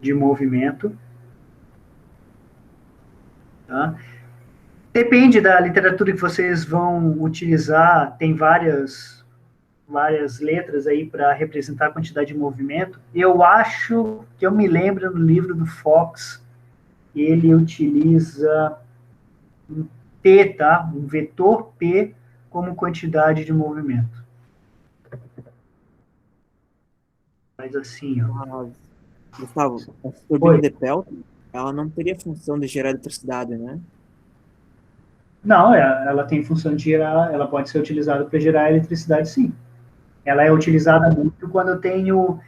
de movimento. Tá? Depende da literatura que vocês vão utilizar, tem várias letras aí para representar a quantidade de movimento. Eu acho que eu me lembro no livro do Fox, ele utiliza um P, tá? Um vetor P como quantidade de movimento. Mas assim, ó. Gustavo, a turbina de Pelton, ela não teria função de gerar eletricidade, né? Não, ela tem função de gerar, ela pode ser utilizada para gerar eletricidade, sim. Ela é utilizada muito quando eu tenho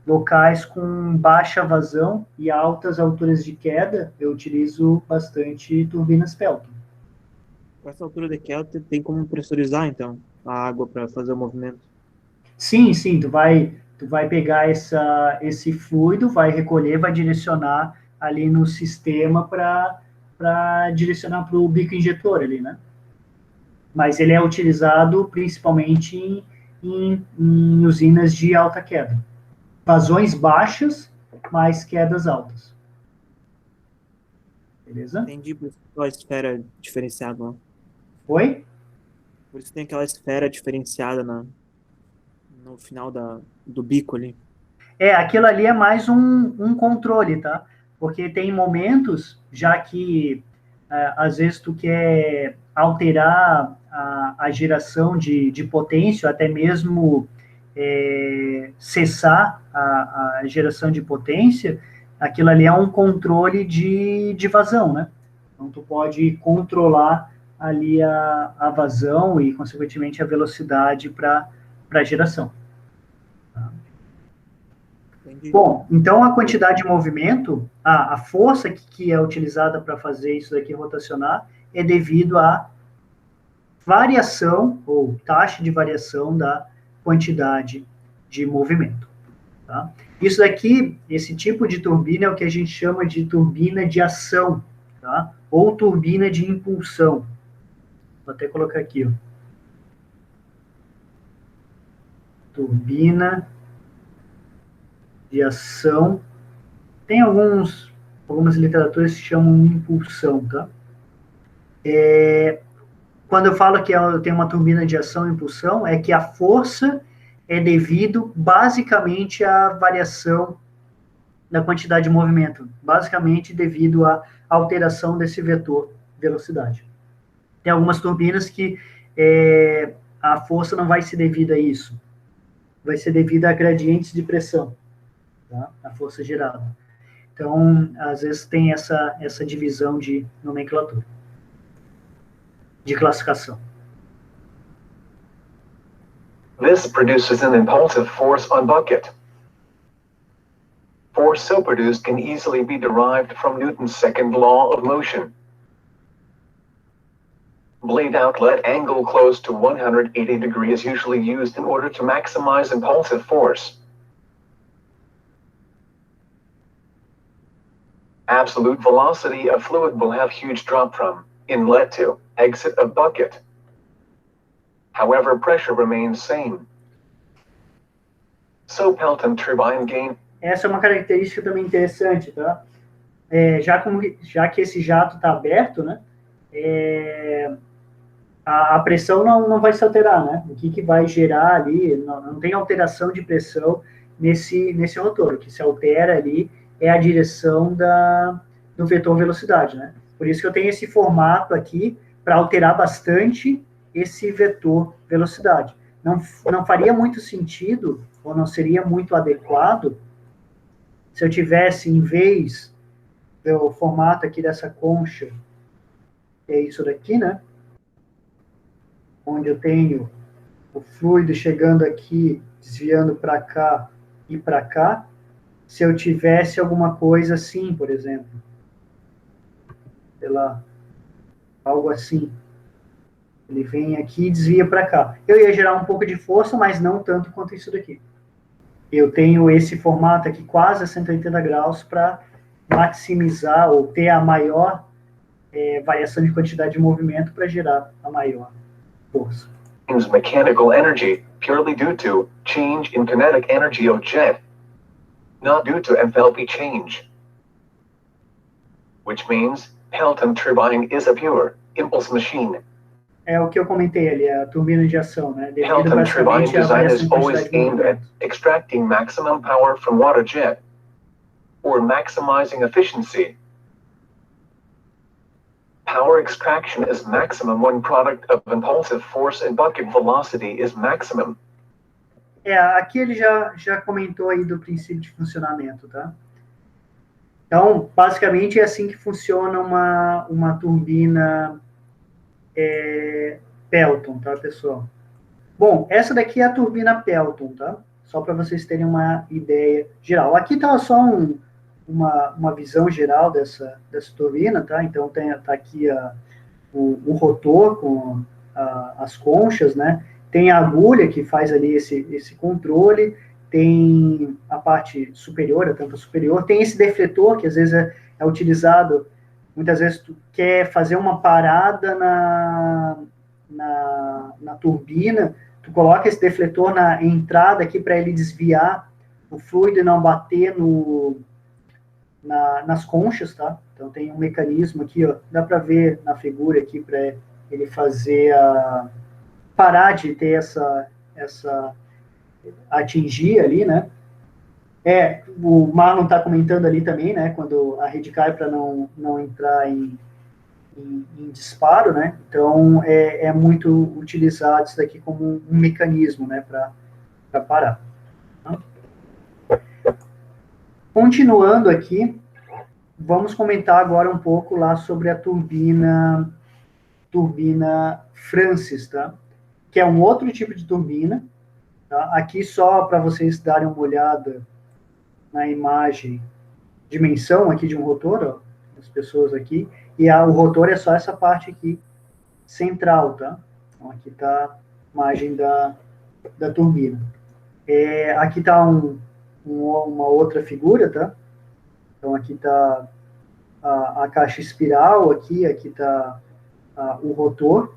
locais com baixa vazão e altas alturas de queda, eu utilizo bastante turbinas Pelton. Com essa altura de queda, tem como pressurizar, então, a água para fazer o movimento? Sim, tu vai pegar esse fluido, vai recolher, vai direcionar ali no sistema para direcionar para o bico injetor ali, né? Mas ele é utilizado principalmente em usinas de alta queda. Vazões baixas, mas quedas altas. Beleza? Entendi, por isso aquela esfera diferenciada lá. Oi? Por isso tem aquela esfera diferenciada no final do bico ali. Aquilo ali é mais um controle, tá? Porque tem momentos, já que às vezes tu quer alterar a geração de potência, até mesmo cessar a geração de potência, aquilo ali é um controle de vazão, né? Então, tu pode controlar ali a vazão e, consequentemente, a velocidade para a geração. Entendi. Bom, então a quantidade de movimento, a força que é utilizada para fazer isso daqui rotacionar é devido à variação ou taxa de variação da quantidade de movimento. Tá? Isso daqui, esse tipo de turbina é o que a gente chama de turbina de ação, tá? Ou turbina de impulsão. Vou até colocar aqui, ó. Turbina de ação. Tem algumas literaturas que chamam impulsão, tá? Quando eu falo que eu tenho uma turbina de ação e impulsão, é que a força é devido basicamente à variação da quantidade de movimento, basicamente devido à alteração desse vetor velocidade. Tem algumas turbinas que a força não vai ser devida a isso, vai ser devida a gradientes de pressão, tá? A força gerada. Então, às vezes tem essa divisão de nomenclatura, de classificação. This produces an impulsive force on bucket. Force so produced can easily be derived from Newton's second law of motion. Blade outlet angle close to 180 degrees is usually used in order to maximize impulsive force. Absolute velocity of fluid will have huge drop from inlet to exit of bucket. However, pressure remains same. So Pelton turbine gain. Essa é uma característica também interessante, tá? Já que esse jato está aberto, né? A pressão não vai se alterar, né? O que vai gerar ali, não tem alteração de pressão nesse rotor. O que se altera ali é a direção do vetor velocidade, né? Por isso que eu tenho esse formato aqui para alterar bastante esse vetor velocidade. Não faria muito sentido, ou não seria muito adequado, se eu tivesse, em vez do formato aqui dessa concha, que é isso daqui, né? Onde eu tenho o fluido chegando aqui, desviando para cá e para cá, se eu tivesse alguma coisa assim, por exemplo, sei lá, algo assim, ele vem aqui e desvia para cá. Eu ia gerar um pouco de força, mas não tanto quanto isso daqui. Eu tenho esse formato aqui quase a 180 graus para maximizar ou ter a maior variação de quantidade de movimento para gerar a maior força. Mechanical energy purely due to change in kinetic energy of jet, not due to enthalpy change. Which means Pelton turbine is a pure impulse machine. É o que eu comentei ali, a turbina de ação, né? Devido Pelton turbine basicamente à design variação is de always quantidade de aimed at movimento. extracting maximum power from water jet, or maximizing efficiency. Power extraction is maximum when product of impulsive force and bucket velocity is maximum. Aqui ele já comentou aí do princípio de funcionamento, tá? Então, basicamente é assim que funciona uma turbina Pelton, tá, pessoal? Bom, essa daqui é a turbina Pelton, tá? Só para vocês terem uma ideia geral. Aqui tá só uma visão geral dessa turbina, tá? Então, tá aqui o rotor com as conchas, né? Tem a agulha que faz ali esse controle, tem a parte superior, a tampa superior, tem esse defletor que às vezes é utilizado, muitas vezes tu quer fazer uma parada na turbina, tu coloca esse defletor na entrada aqui para ele desviar o fluido e não bater nas conchas, tá? Então tem um mecanismo aqui, ó, dá para ver na figura aqui para ele fazer parar de ter essa atingir ali, né? O Marlon está comentando ali também, né? Quando a rede cai para não entrar em disparo, né? Então é muito utilizado isso daqui como um mecanismo, né? Para parar. Tá? Continuando aqui, vamos comentar agora um pouco lá sobre a turbina turbina Francis, tá? Que é um outro tipo de turbina, tá? Aqui só para vocês darem uma olhada na imagem, dimensão aqui de um rotor, ó, as pessoas aqui, e o rotor é só essa parte aqui central, tá? Então aqui está a imagem da turbina. Aqui está uma outra figura, tá? Então aqui está a caixa espiral, aqui está o rotor,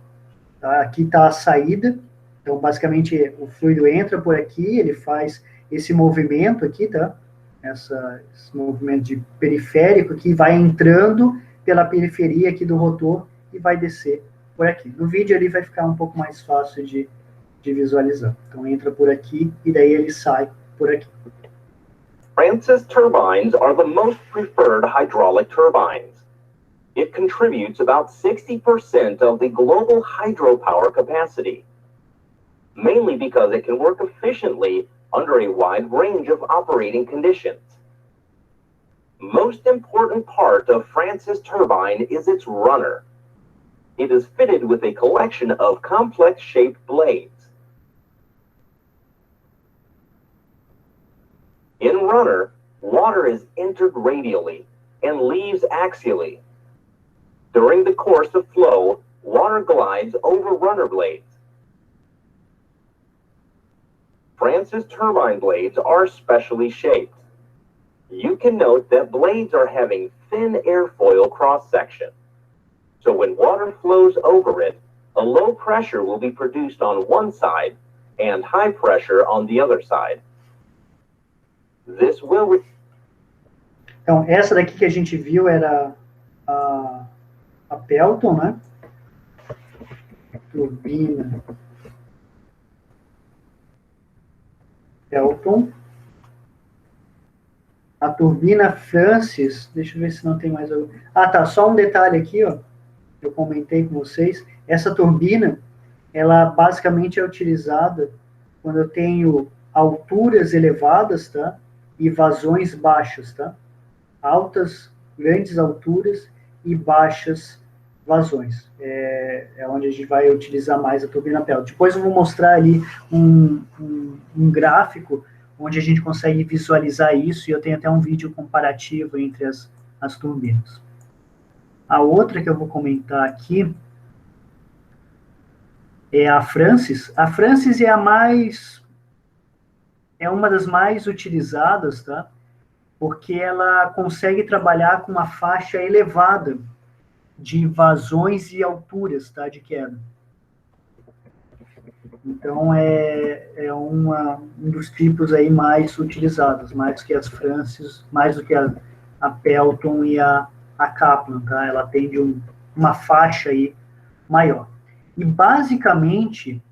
tá? Aqui está a saída. Então basicamente o fluido entra por aqui, ele faz esse movimento aqui, tá? Esse movimento de periférico que vai entrando pela periferia aqui do rotor e vai descer por aqui. No vídeo ali vai ficar um pouco mais fácil de visualizar. Então entra por aqui e daí ele sai por aqui. Francis turbines are the most preferred hydraulic turbines. It contributes about 60% of the global hydropower capacity, mainly because it can work efficiently under a wide range of operating conditions. Most important part of Francis turbine is its runner. It is fitted with a collection of complex-shaped blades. In runner, water is entered radially and leaves axially. During the course of flow, water glides over runner blades. Francis turbine blades are specially shaped. You can note that blades are having thin airfoil cross-section. So when water flows over it, a low pressure will be produced on one side and high pressure on the other side. This will... Então, essa daqui que a gente viu era a Pelton, né? Turbina Pelton. A turbina Francis, deixa eu ver se não tem mais algum. Ah, tá, só um detalhe aqui, ó. Eu comentei com vocês. Essa turbina, ela basicamente é utilizada quando eu tenho alturas elevadas, tá? E vazões baixas, tá? Altas, grandes alturas e baixas vazões. É onde a gente vai utilizar mais a turbina Pelton. Depois eu vou mostrar ali um gráfico onde a gente consegue visualizar isso, e eu tenho até um vídeo comparativo entre as turbinas. A outra que eu vou comentar aqui é a Francis. A Francis é uma das mais utilizadas, tá? Porque ela consegue trabalhar com uma faixa elevada de vazões e alturas, tá? De queda. Então, é um dos tipos aí mais utilizados, mais do que as Francis, mais do que a Pelton e a Kaplan, tá? Ela tem uma faixa aí maior. E, basicamente,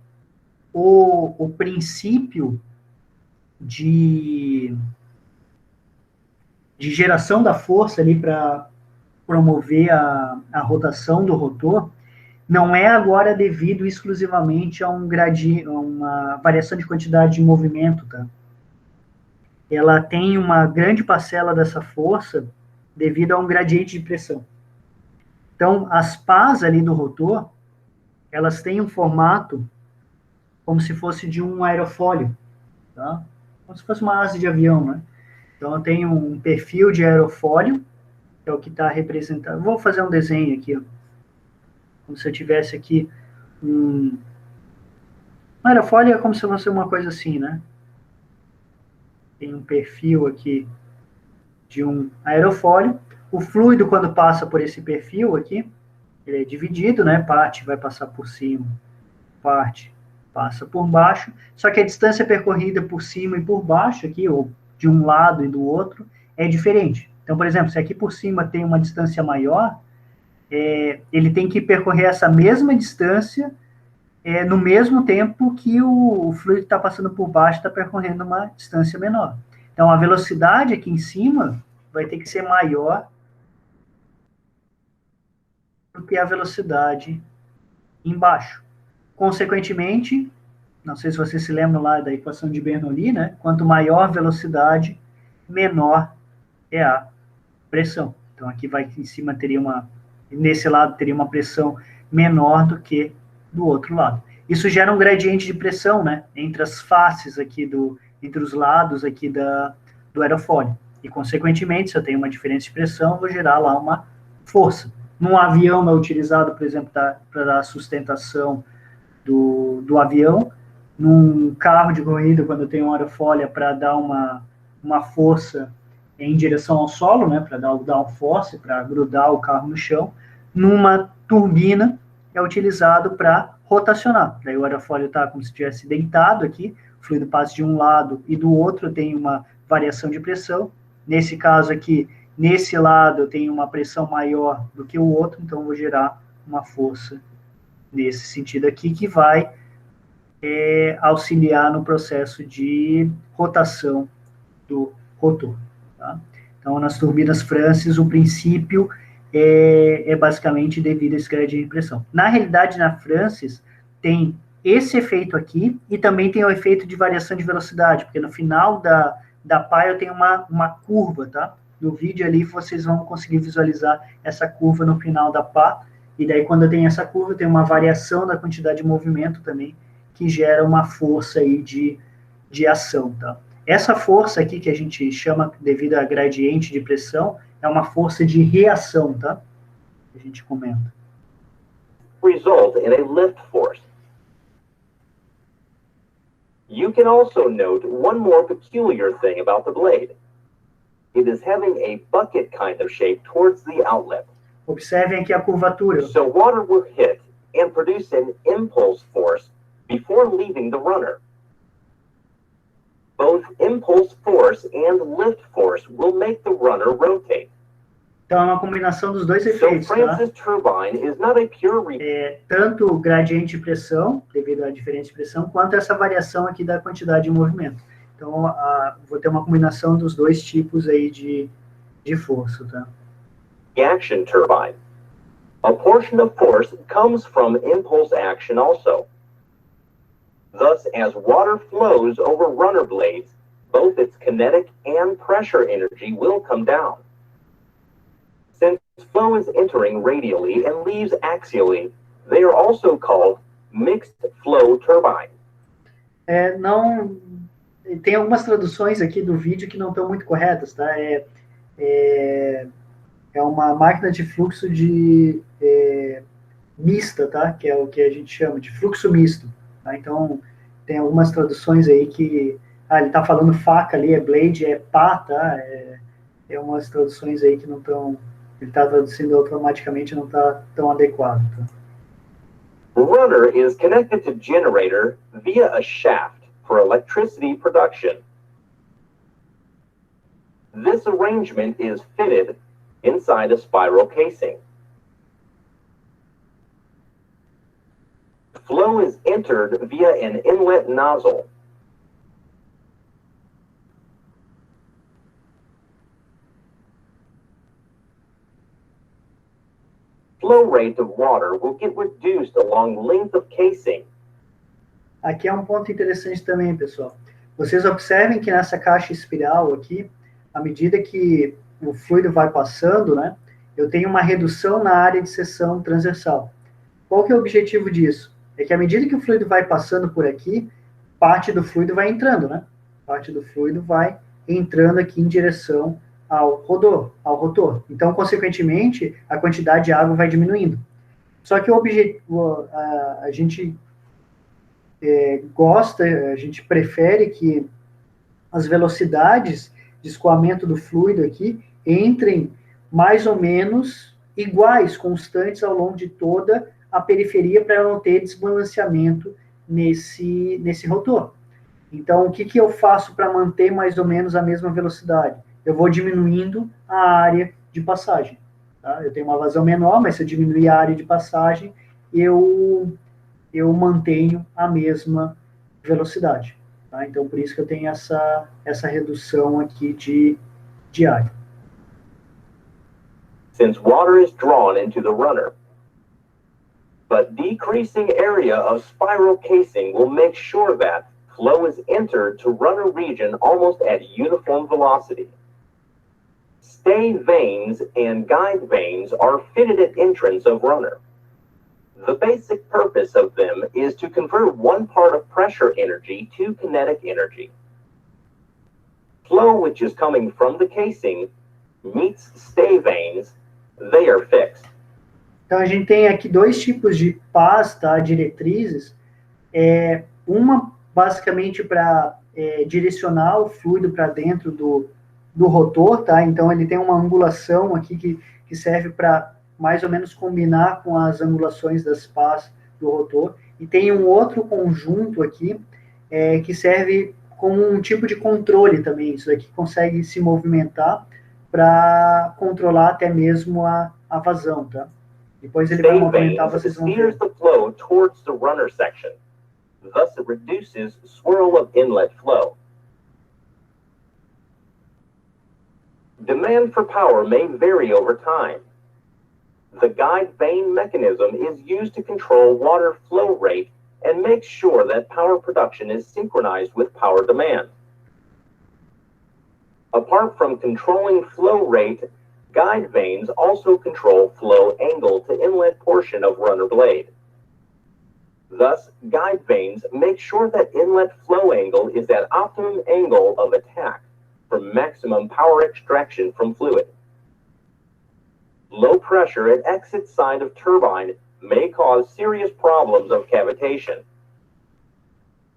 o princípio de geração da força ali para promover a rotação do rotor não é agora devido exclusivamente a uma variação de quantidade de movimento, tá? Ela tem uma grande parcela dessa força devido a um gradiente de pressão. Então, as pás ali do rotor, elas têm um formato como se fosse de um aerofólio, tá? Como se fosse uma asa de avião, né? Então, eu tenho um perfil de aerofólio, que é o que está representado. Vou fazer um desenho aqui, ó. Como se eu tivesse aqui um aerofólio, é como se fosse uma coisa assim, né? Tem um perfil aqui de um aerofólio. O fluido, quando passa por esse perfil aqui, ele é dividido, né? Parte vai passar por cima, parte passa por baixo. Só que a distância percorrida por cima e por baixo aqui, ou de um lado e do outro, é diferente. Então, por exemplo, se aqui por cima tem uma distância maior, ele tem que percorrer essa mesma distância no mesmo tempo que o fluido que está passando por baixo está percorrendo uma distância menor. Então, a velocidade aqui em cima vai ter que ser maior do que a velocidade embaixo. Consequentemente, não sei se vocês se lembram lá da equação de Bernoulli, né? Quanto maior a velocidade, menor é a pressão. Então, aqui em cima teria nesse lado teria uma pressão menor do que do outro lado. Isso gera um gradiente de pressão, né, entre as faces aqui entre os lados aqui do aerofólio. E, consequentemente, se eu tenho uma diferença de pressão, eu vou gerar lá uma força. Num avião é utilizado, por exemplo, para dar sustentação do avião. Num carro de corrida, quando eu tenho um aerofólio, para dar uma força em direção ao solo, né, para dar o downforce, para grudar o carro no chão. Numa turbina, é utilizado para rotacionar. Daí o aerofólio está como se estivesse deitado aqui, o fluido passa de um lado e do outro, tem uma variação de pressão. Nesse caso aqui, nesse lado, eu tenho uma pressão maior do que o outro, então eu vou gerar uma força nesse sentido aqui, que vai auxiliar no processo de rotação do rotor. Tá? Então, nas turbinas Francis, o princípio é basicamente devido a esse gradiente de pressão. Na realidade, na Francis, tem esse efeito aqui e também tem o efeito de variação de velocidade, porque no final da pá eu tenho uma curva, tá? No vídeo ali vocês vão conseguir visualizar essa curva no final da pá, e daí quando eu tenho essa curva, eu tenho uma variação da quantidade de movimento também, que gera uma força aí de ação, tá? Essa força aqui que a gente chama, devido a gradiente de pressão, é uma força de reação, tá? A gente comenta. Result in a lift force. You can also note one more peculiar thing about the blade. It is having a bucket kind of shape towards the outlet. Observem aqui a curvatura. So water will hit and produce an impulse force before leaving the runner. Both impulse force and lift force will make the runner rotate. Então, é uma combinação dos dois So efeitos, tá? Francis turbine is not a pure Tanto o gradiente de pressão, devido à diferença de pressão, quanto essa variação aqui da quantidade de movimento. Então, vou ter uma combinação dos dois tipos aí de força, tá? reaction turbine. A portion of force comes from impulse action also. Thus, as water flows over runner blades, both its kinetic and pressure energy will come down. Since flow is entering radially and leaves axially, they are also called mixed flow turbines. Tem algumas traduções aqui do vídeo que não estão muito corretas, tá? É uma máquina de fluxo mista, tá? Que é o que a gente chama de fluxo misto. Tá? Então, tem algumas traduções aí que... ele está falando faca ali, é blade, é pá, tá? É umas traduções aí que não estão... Ele está traduzindo automaticamente, não está tão adequado. Tá? Runner is connected to generator via a shaft for electricity production. This arrangement is fitted inside a spiral casing. Flow is entered via an inlet nozzle. Flow rate of water will get reduced along length of casing. Aqui é um ponto interessante também, pessoal. Vocês observem que nessa caixa espiral aqui, à medida que o fluido vai passando, né, eu tenho uma redução na área de seção transversal. Qual que é o objetivo disso? É que à medida que o fluido vai passando por aqui, parte do fluido vai entrando, né? Parte do fluido vai entrando aqui em direção ao rotor. Então, consequentemente, a quantidade de água vai diminuindo. Só que a gente a gente prefere que as velocidades de escoamento do fluido aqui entrem mais ou menos iguais, constantes ao longo de toda a periferia, para não ter desbalanceamento nesse rotor. Então, o que eu faço para manter mais ou menos a mesma velocidade? Eu vou diminuindo a área de passagem. Tá? Eu tenho uma vazão menor, mas se eu diminuir a área de passagem, eu mantenho a mesma velocidade. Tá? Então, por isso que eu tenho essa redução aqui de área. Since water is drawn into the runner, but decreasing area of spiral casing will make sure that flow is entered to runner region almost at uniform velocity. Stay vanes and guide vanes are fitted at entrance of runner. The basic purpose of them is to convert one part of pressure energy to kinetic energy. Flow which is coming from the casing meets stay vanes, they are fixed. Então, a gente tem aqui dois tipos de pás, tá? Diretrizes. Uma, basicamente, para direcionar o fluido para dentro do rotor, tá? Então, ele tem uma angulação aqui que serve para mais ou menos combinar com as angulações das pás do rotor. E tem um outro conjunto aqui que serve como um tipo de controle também. Isso aqui consegue se movimentar para controlar até mesmo a vazão, tá? Depois ele vai Stay movimentar, vanes vocês vão ver. steers the flow towards the runner section. Thus, it reduces swirl of inlet flow. Demand for power may vary over time. The guide vane mechanism is used to control water flow rate and make sure that power production is synchronized with power demand. Apart from controlling flow rate, guide vanes also control flow angle to inlet portion of runner blade. Thus, guide vanes make sure that inlet flow angle is at optimum angle of attack for maximum power extraction from fluid. Low pressure at exit side of turbine may cause serious problems of cavitation.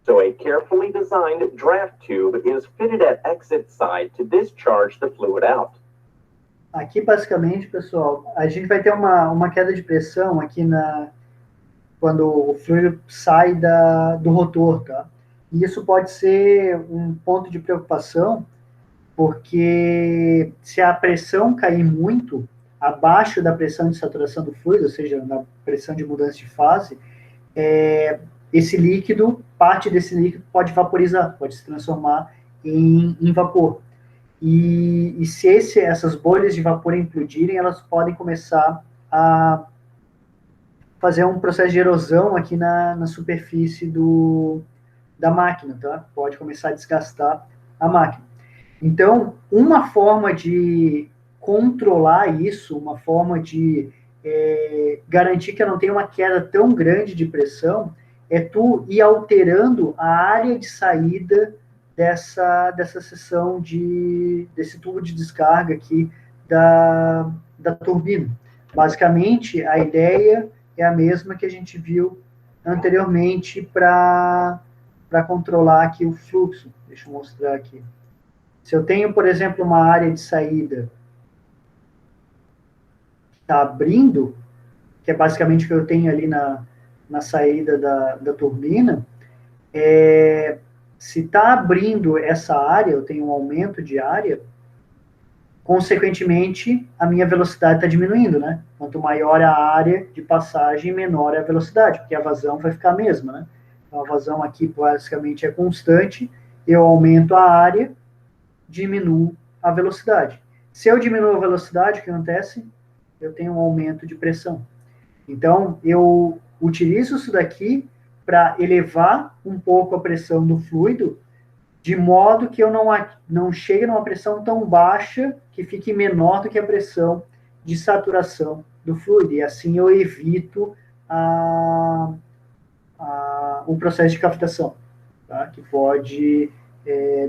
So a carefully designed draft tube is fitted at exit side to discharge the fluid out. Aqui, basicamente, pessoal, a gente vai ter uma queda de pressão aqui quando o fluido sai do rotor, tá? E isso pode ser um ponto de preocupação, porque se a pressão cair muito abaixo da pressão de saturação do fluido, ou seja, na pressão de mudança de fase, esse líquido, parte desse líquido pode vaporizar, pode se transformar em vapor. E se essas bolhas de vapor implodirem, elas podem começar a fazer um processo de erosão aqui na superfície da máquina, tá? Pode começar a desgastar a máquina. Então, uma forma de controlar isso, uma forma de garantir que eu não tenha uma queda tão grande de pressão, é tu ir alterando a área de saída dessa seção desse tubo de descarga aqui da turbina. Basicamente, a ideia é a mesma que a gente viu anteriormente para controlar aqui o fluxo. Deixa eu mostrar aqui. Se eu tenho, por exemplo, uma área de saída que está abrindo, que é basicamente o que eu tenho ali na saída da turbina, se está abrindo essa área, eu tenho um aumento de área, consequentemente, a minha velocidade está diminuindo, né? Quanto maior a área de passagem, menor é a velocidade, porque a vazão vai ficar a mesma, né? Então, a vazão aqui, basicamente, é constante, eu aumento a área, diminuo a velocidade. Se eu diminuo a velocidade, o que acontece? Eu tenho um aumento de pressão. Então, eu utilizo isso daqui para elevar um pouco a pressão do fluido, de modo que eu não chegue numa pressão tão baixa que fique menor do que a pressão de saturação do fluido. E assim eu evito o processo de cavitação, tá? Que pode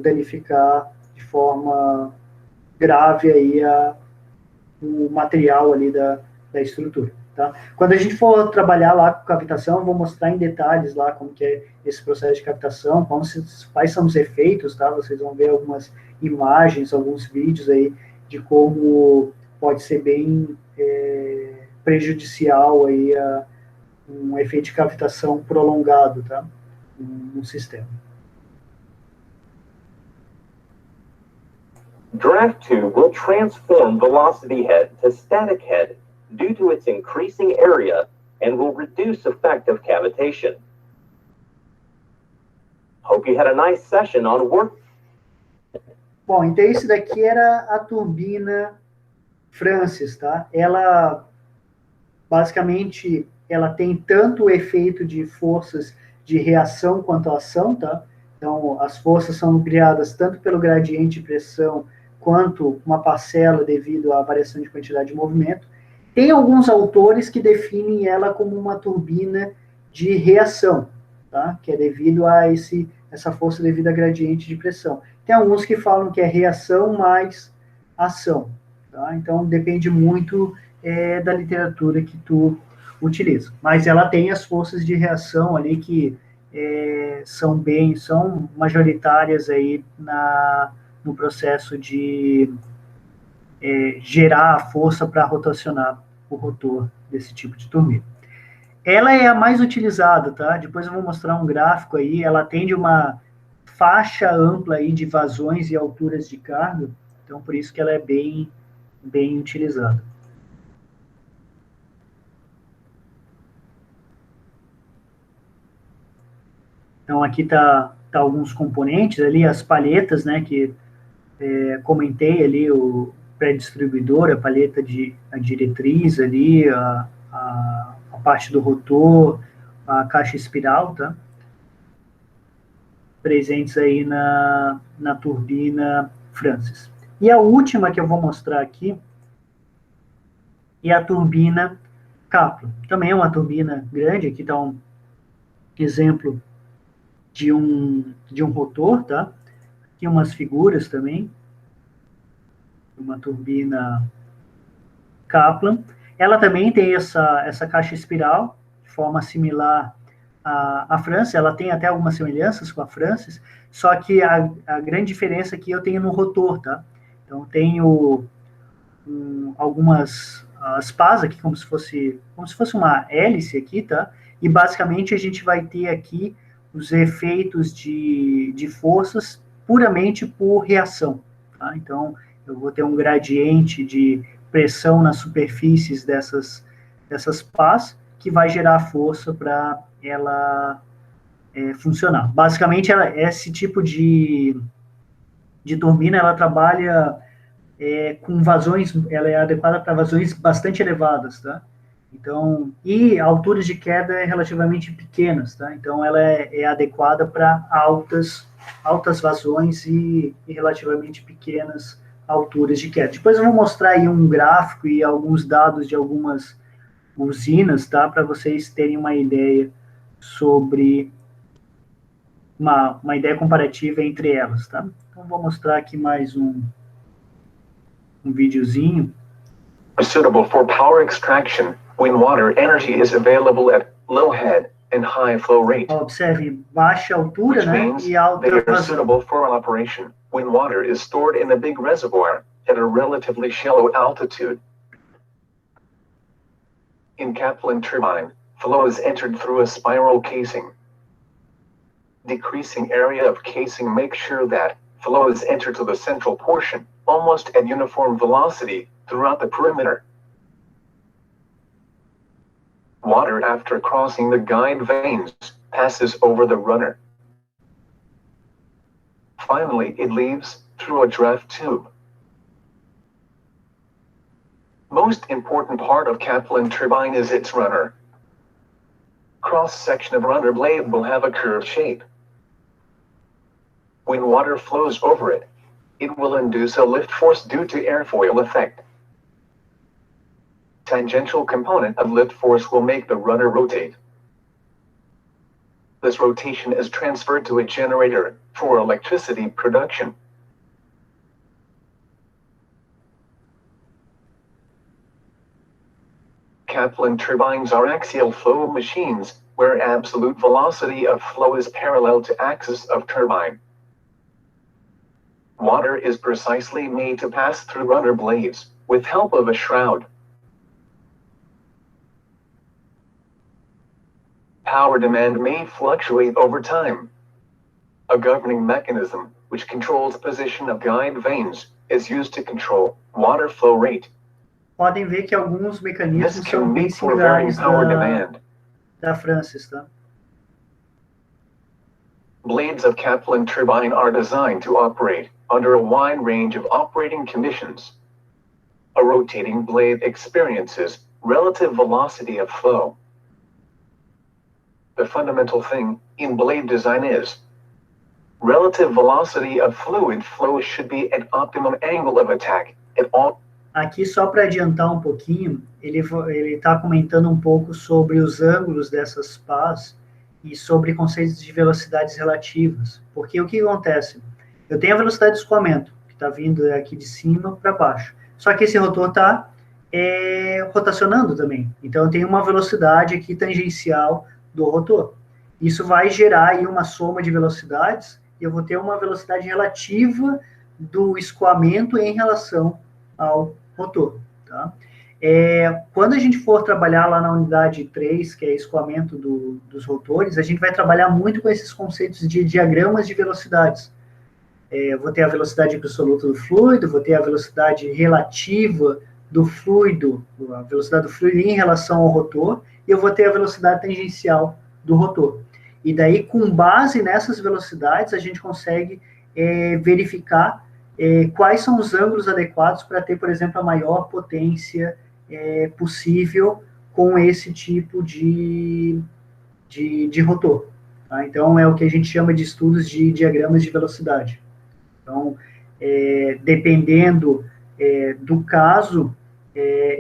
danificar de forma grave aí o material ali da estrutura. Tá? Quando a gente for trabalhar lá com cavitação, eu vou mostrar em detalhes lá como que é esse processo de cavitação, quais são os efeitos, tá? Vocês vão ver algumas imagens, alguns vídeos aí de como pode ser bem prejudicial aí um efeito de cavitação prolongado, tá? No sistema. Draft tube will transform velocity head to static head due to its increasing area and will reduce effect of cavitation. Hope you had a nice session on work. Bom, então isso daqui era a turbina Francis, tá? Ela, basicamente, ela tem tanto o efeito de forças de reação quanto a ação, tá? Então, as forças são criadas tanto pelo gradiente de pressão quanto uma parcela devido à variação de quantidade de movimento. Tem alguns autores que definem ela como uma turbina de reação, tá? Que é devido a essa força devido a gradiente de pressão. Tem alguns que falam que é reação mais ação, tá? Então, depende muito da literatura que tu utiliza. Mas ela tem as forças de reação ali que são majoritárias aí no processo de gerar a força para rotacionar o rotor desse tipo de turbina. Ela é a mais utilizada, tá? Depois eu vou mostrar um gráfico aí, ela atende uma faixa ampla aí de vazões e alturas de carga, então por isso que ela é bem utilizada. Então aqui tá alguns componentes ali, as palhetas, né, que comentei ali, o pré-distribuidor, a palheta a diretriz ali, a parte do rotor, a caixa espiral, tá? Presentes aí na turbina Francis. E a última que eu vou mostrar aqui é a turbina Kaplan. Também é uma turbina grande, aqui está um exemplo de um rotor, tá? Aqui umas figuras também, uma turbina Kaplan. Ela também tem essa caixa espiral, de forma similar à Francis, ela tem até algumas semelhanças com a Francis, só que a grande diferença aqui eu tenho no rotor, tá? Então, tenho algumas as pás aqui, como se fosse uma hélice aqui, tá? E, basicamente, a gente vai ter aqui os efeitos de forças puramente por reação, tá? Então, eu vou ter um gradiente de pressão nas superfícies dessas pás, que vai gerar força para ela funcionar. Basicamente, esse tipo de turbina, ela trabalha com vazões, ela é adequada para vazões bastante elevadas, tá? Então, e alturas de queda relativamente pequenas, tá? Então, ela é adequada para altas vazões e relativamente pequenas alturas de queda. Depois eu vou mostrar aí um gráfico e alguns dados de algumas usinas, tá? Para vocês terem uma ideia sobre uma ideia comparativa entre elas, tá? Então, vou mostrar aqui mais um videozinho. Suitable for power extraction when water energy is available at low head and high flow rate. Observe, baixa altura, Which né, means e alta they are vazão. suitable for operation when water is stored in a big reservoir at a relatively shallow altitude. In Kaplan turbine, flow is entered through a spiral casing. Decreasing area of casing makes sure that flow is entered to the central portion, almost at uniform velocity, throughout the perimeter. Water, after crossing the guide vanes, passes over the runner. Finally, it leaves through a draft tube. Most important part of Kaplan turbine is its runner. Cross-section of runner blade will have a curved shape. When water flows over it, it will induce a lift force due to airfoil effect. Tangential component of lift force will make the runner rotate. This rotation is transferred to a generator for electricity production. Kaplan turbines are axial flow machines, where absolute velocity of flow is parallel to axis of turbine. Water is precisely made to pass through runner blades, with help of a shroud. Power demand may fluctuate over time. A governing mechanism, which controls position of guide vanes, is used to control water flow rate. Podem ver que alguns This mecanismos são can bem make for varying similares power demand. da Francis, tá? Blades of Kaplan turbine are designed to operate under a wide range of operating conditions. A rotating blade experiences relative velocity of flow. The fundamental thing in blade design is relative velocity of fluid flow should be at optimum angle of attack at all Aqui, só para adiantar um pouquinho, ele está comentando um pouco sobre os ângulos dessas pás e sobre conceitos de velocidades relativas. Porque o que acontece? Eu tenho a velocidade de escoamento, que está vindo aqui de cima para baixo. Só que esse rotor está rotacionando também. Então, eu tenho uma velocidade aqui tangencial do rotor. Isso vai gerar aí uma soma de velocidades, e eu vou ter uma velocidade relativa do escoamento em relação ao rotor. Tá? Quando a gente for trabalhar lá na unidade 3, que é escoamento dos rotores, a gente vai trabalhar muito com esses conceitos de diagramas de velocidades. Eu vou ter a velocidade absoluta do fluido, vou ter a velocidade relativa do fluido, a velocidade do fluido em relação ao rotor, e eu vou ter a velocidade tangencial do rotor. E daí, com base nessas velocidades, a gente consegue verificar quais são os ângulos adequados para ter, por exemplo, a maior potência possível com esse tipo de rotor. Tá? Então, é o que a gente chama de estudos de diagramas de velocidade. Então, dependendo do caso,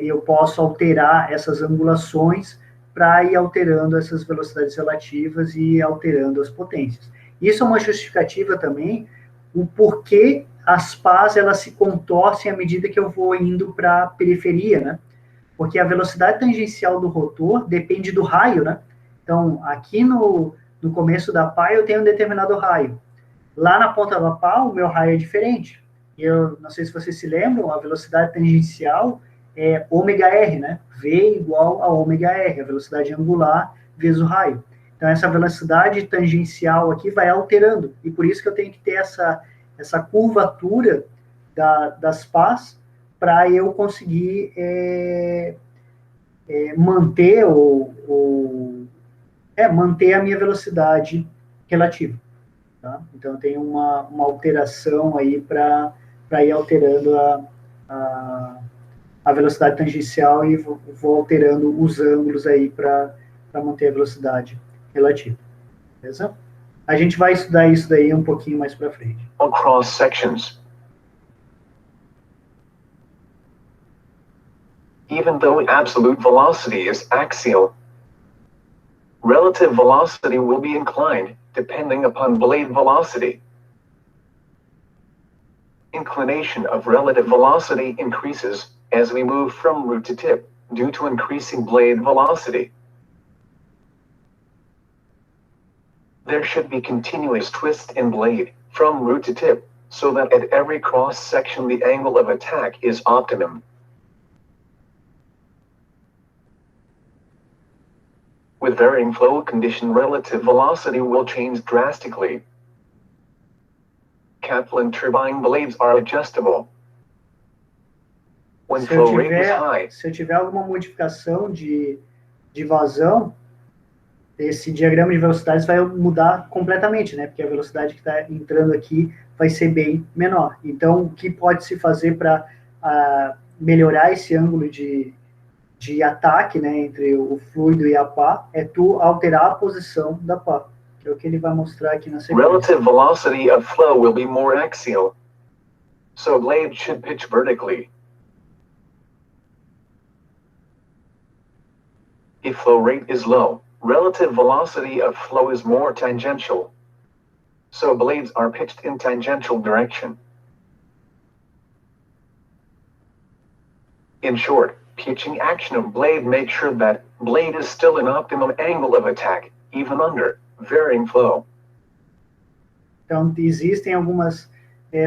eu posso alterar essas angulações para ir alterando essas velocidades relativas e alterando as potências. Isso é uma justificativa também, o porquê as pás elas se contorcem à medida que eu vou indo para a periferia, né? Porque a velocidade tangencial do rotor depende do raio, né? Então, aqui no começo da pá eu tenho um determinado raio. Lá na ponta da pá, o meu raio é diferente. Eu não sei se vocês se lembram, a velocidade tangencial é ômega R, né? V igual a ômega R, a velocidade angular vezes o raio. Então, essa velocidade tangencial aqui vai alterando. E por isso que eu tenho que ter essa curvatura das pás para eu conseguir manter manter a minha velocidade relativa. Tá? Então, tem uma alteração aí para ir alterando a velocidade tangencial e vou alterando os ângulos aí para manter a velocidade relativa. Beleza? A gente vai estudar isso daí um pouquinho mais para frente. All cross sections. Even though absolute velocity is axial, relative velocity will be inclined, depending upon blade velocity. Inclination of relative velocity increases as we move from root to tip, due to increasing blade velocity. There should be continuous twist in blade, from root to tip, so that at every cross section the angle of attack is optimum. With varying flow condition, relative velocity will change drastically. Kaplan turbine blades are adjustable. When flow rate is high, se eu tiver alguma modificação de vazão, esse diagrama de velocidades vai mudar completamente, né? Porque a velocidade que está entrando aqui vai ser bem menor. Então, o que pode se fazer para melhorar esse ângulo de ataque, né, entre o fluido e a pá, é tu alterar a posição da pá, que é o que ele vai mostrar aqui na sequência. Relative velocity of flow will be more axial, so blade should pitch vertically. If flow rate is low, relative velocity of flow is more tangential, so blades are pitched in tangential direction. In short, pitching action of blade makes sure that blade is still an optimum angle of attack, even under varying flow. Então, existem algumas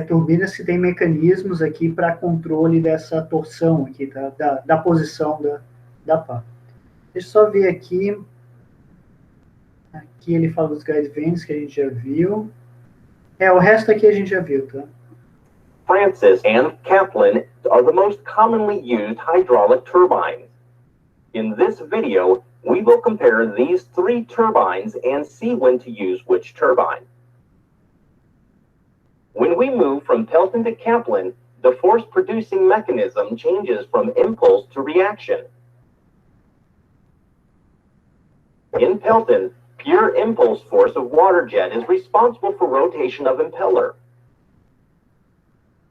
turbinas que têm mecanismos aqui para controle dessa torção aqui, da posição da pá. Deixa eu só ver aqui. Aqui ele fala dos guide vanes que a gente já viu. O resto aqui a gente já viu, tá? Francis and Kaplan are the most commonly used hydraulic turbines. In this video, we will compare these three turbines and see when to use which turbine. When we move from Pelton to Kaplan, the force-producing mechanism changes from impulse to reaction. In Pelton, pure impulse force of water jet is responsible for rotation of impeller.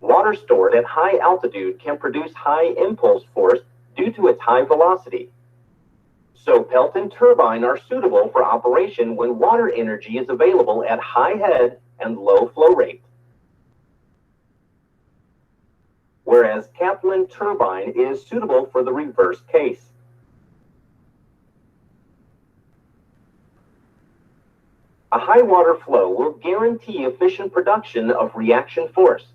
Water stored at high altitude can produce high impulse force due to its high velocity. So Pelton turbines are suitable for operation when water energy is available at high head and low flow rate. Whereas Kaplan turbine is suitable for the reverse case. A high water flow will guarantee efficient production of reaction force.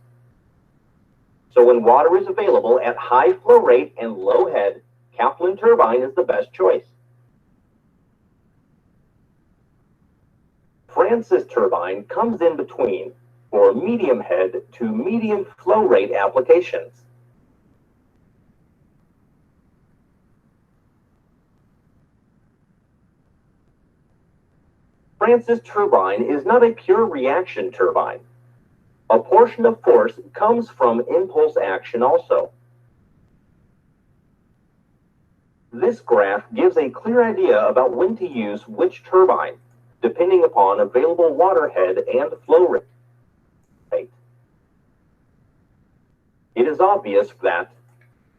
So when water is available at high flow rate and low head, Kaplan turbine is the best choice. Francis turbine comes in between for medium head to medium flow rate applications. Francis turbine is not a pure reaction turbine. A portion of force comes from impulse action also. This graph gives a clear idea about when to use which turbine, depending upon available water head and flow rate. It is obvious that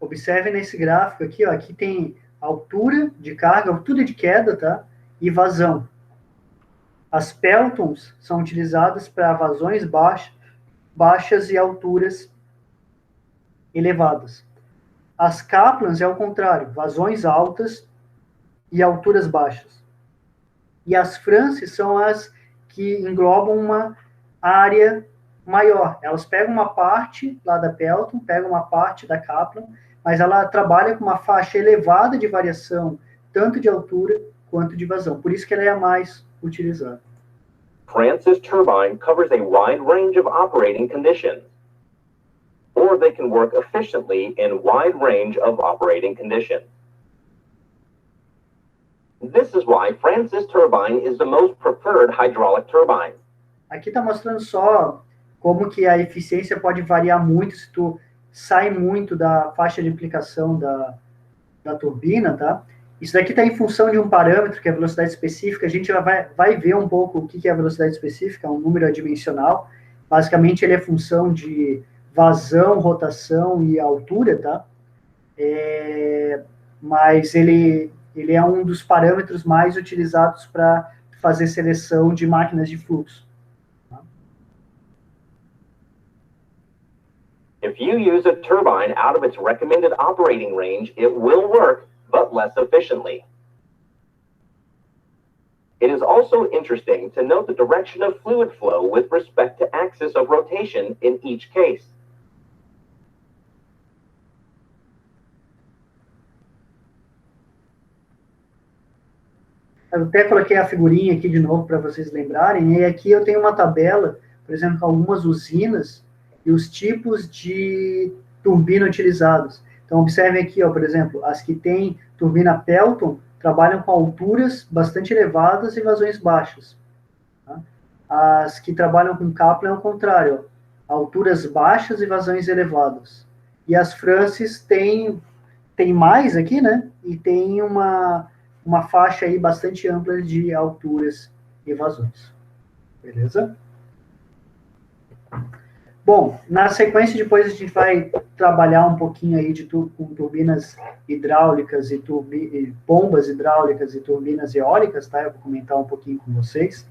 Observe nesse gráfico aqui, ó, aqui tem altura de carga, altura de queda, tá? E vazão. As Peltons são utilizadas para vazões baixas e alturas elevadas. As Kaplans é o contrário, vazões altas e alturas baixas. E as Francis são as que englobam uma área maior. Elas pegam uma parte lá da Pelton, pegam uma parte da Kaplan, mas ela trabalha com uma faixa elevada de variação, tanto de altura quanto de vazão. Por isso que ela é a mais utilizada. Francis turbine covers a wide range of operating conditions, or they can work efficiently in wide range of operating conditions. This is why Francis turbine is the most preferred hydraulic turbine. Aqui está mostrando só como que a eficiência pode variar muito se tu sai muito da faixa de aplicação da turbina, tá? Isso daqui está em função de um parâmetro, que é a velocidade específica. A gente vai ver um pouco o que é a velocidade específica, é um número adimensional. Basicamente, ele é função de vazão, rotação e altura, tá? Mas ele é um dos parâmetros mais utilizados para fazer seleção de máquinas de fluxo. Tá? If you use a turbine out of its recommended operating range, it will work, but less efficiently. It is also interesting to note the direction of fluid flow with respect to axis of rotation in each case. Eu até coloquei a figurinha aqui de novo para vocês lembrarem, e aqui eu tenho uma tabela, por exemplo, com algumas usinas e os tipos de turbina utilizados. Então, observem aqui, ó, por exemplo, as que têm turbina Pelton trabalham com alturas bastante elevadas e vazões baixas. Tá? As que trabalham com Kaplan é o contrário, ó, alturas baixas e vazões elevadas. E as Francis têm mais aqui, né? E tem uma faixa aí bastante ampla de alturas e vazões. Beleza? Bom, na sequência, depois a gente vai trabalhar um pouquinho aí com turbinas hidráulicas e bombas hidráulicas e turbinas eólicas, tá? Eu vou comentar um pouquinho com vocês.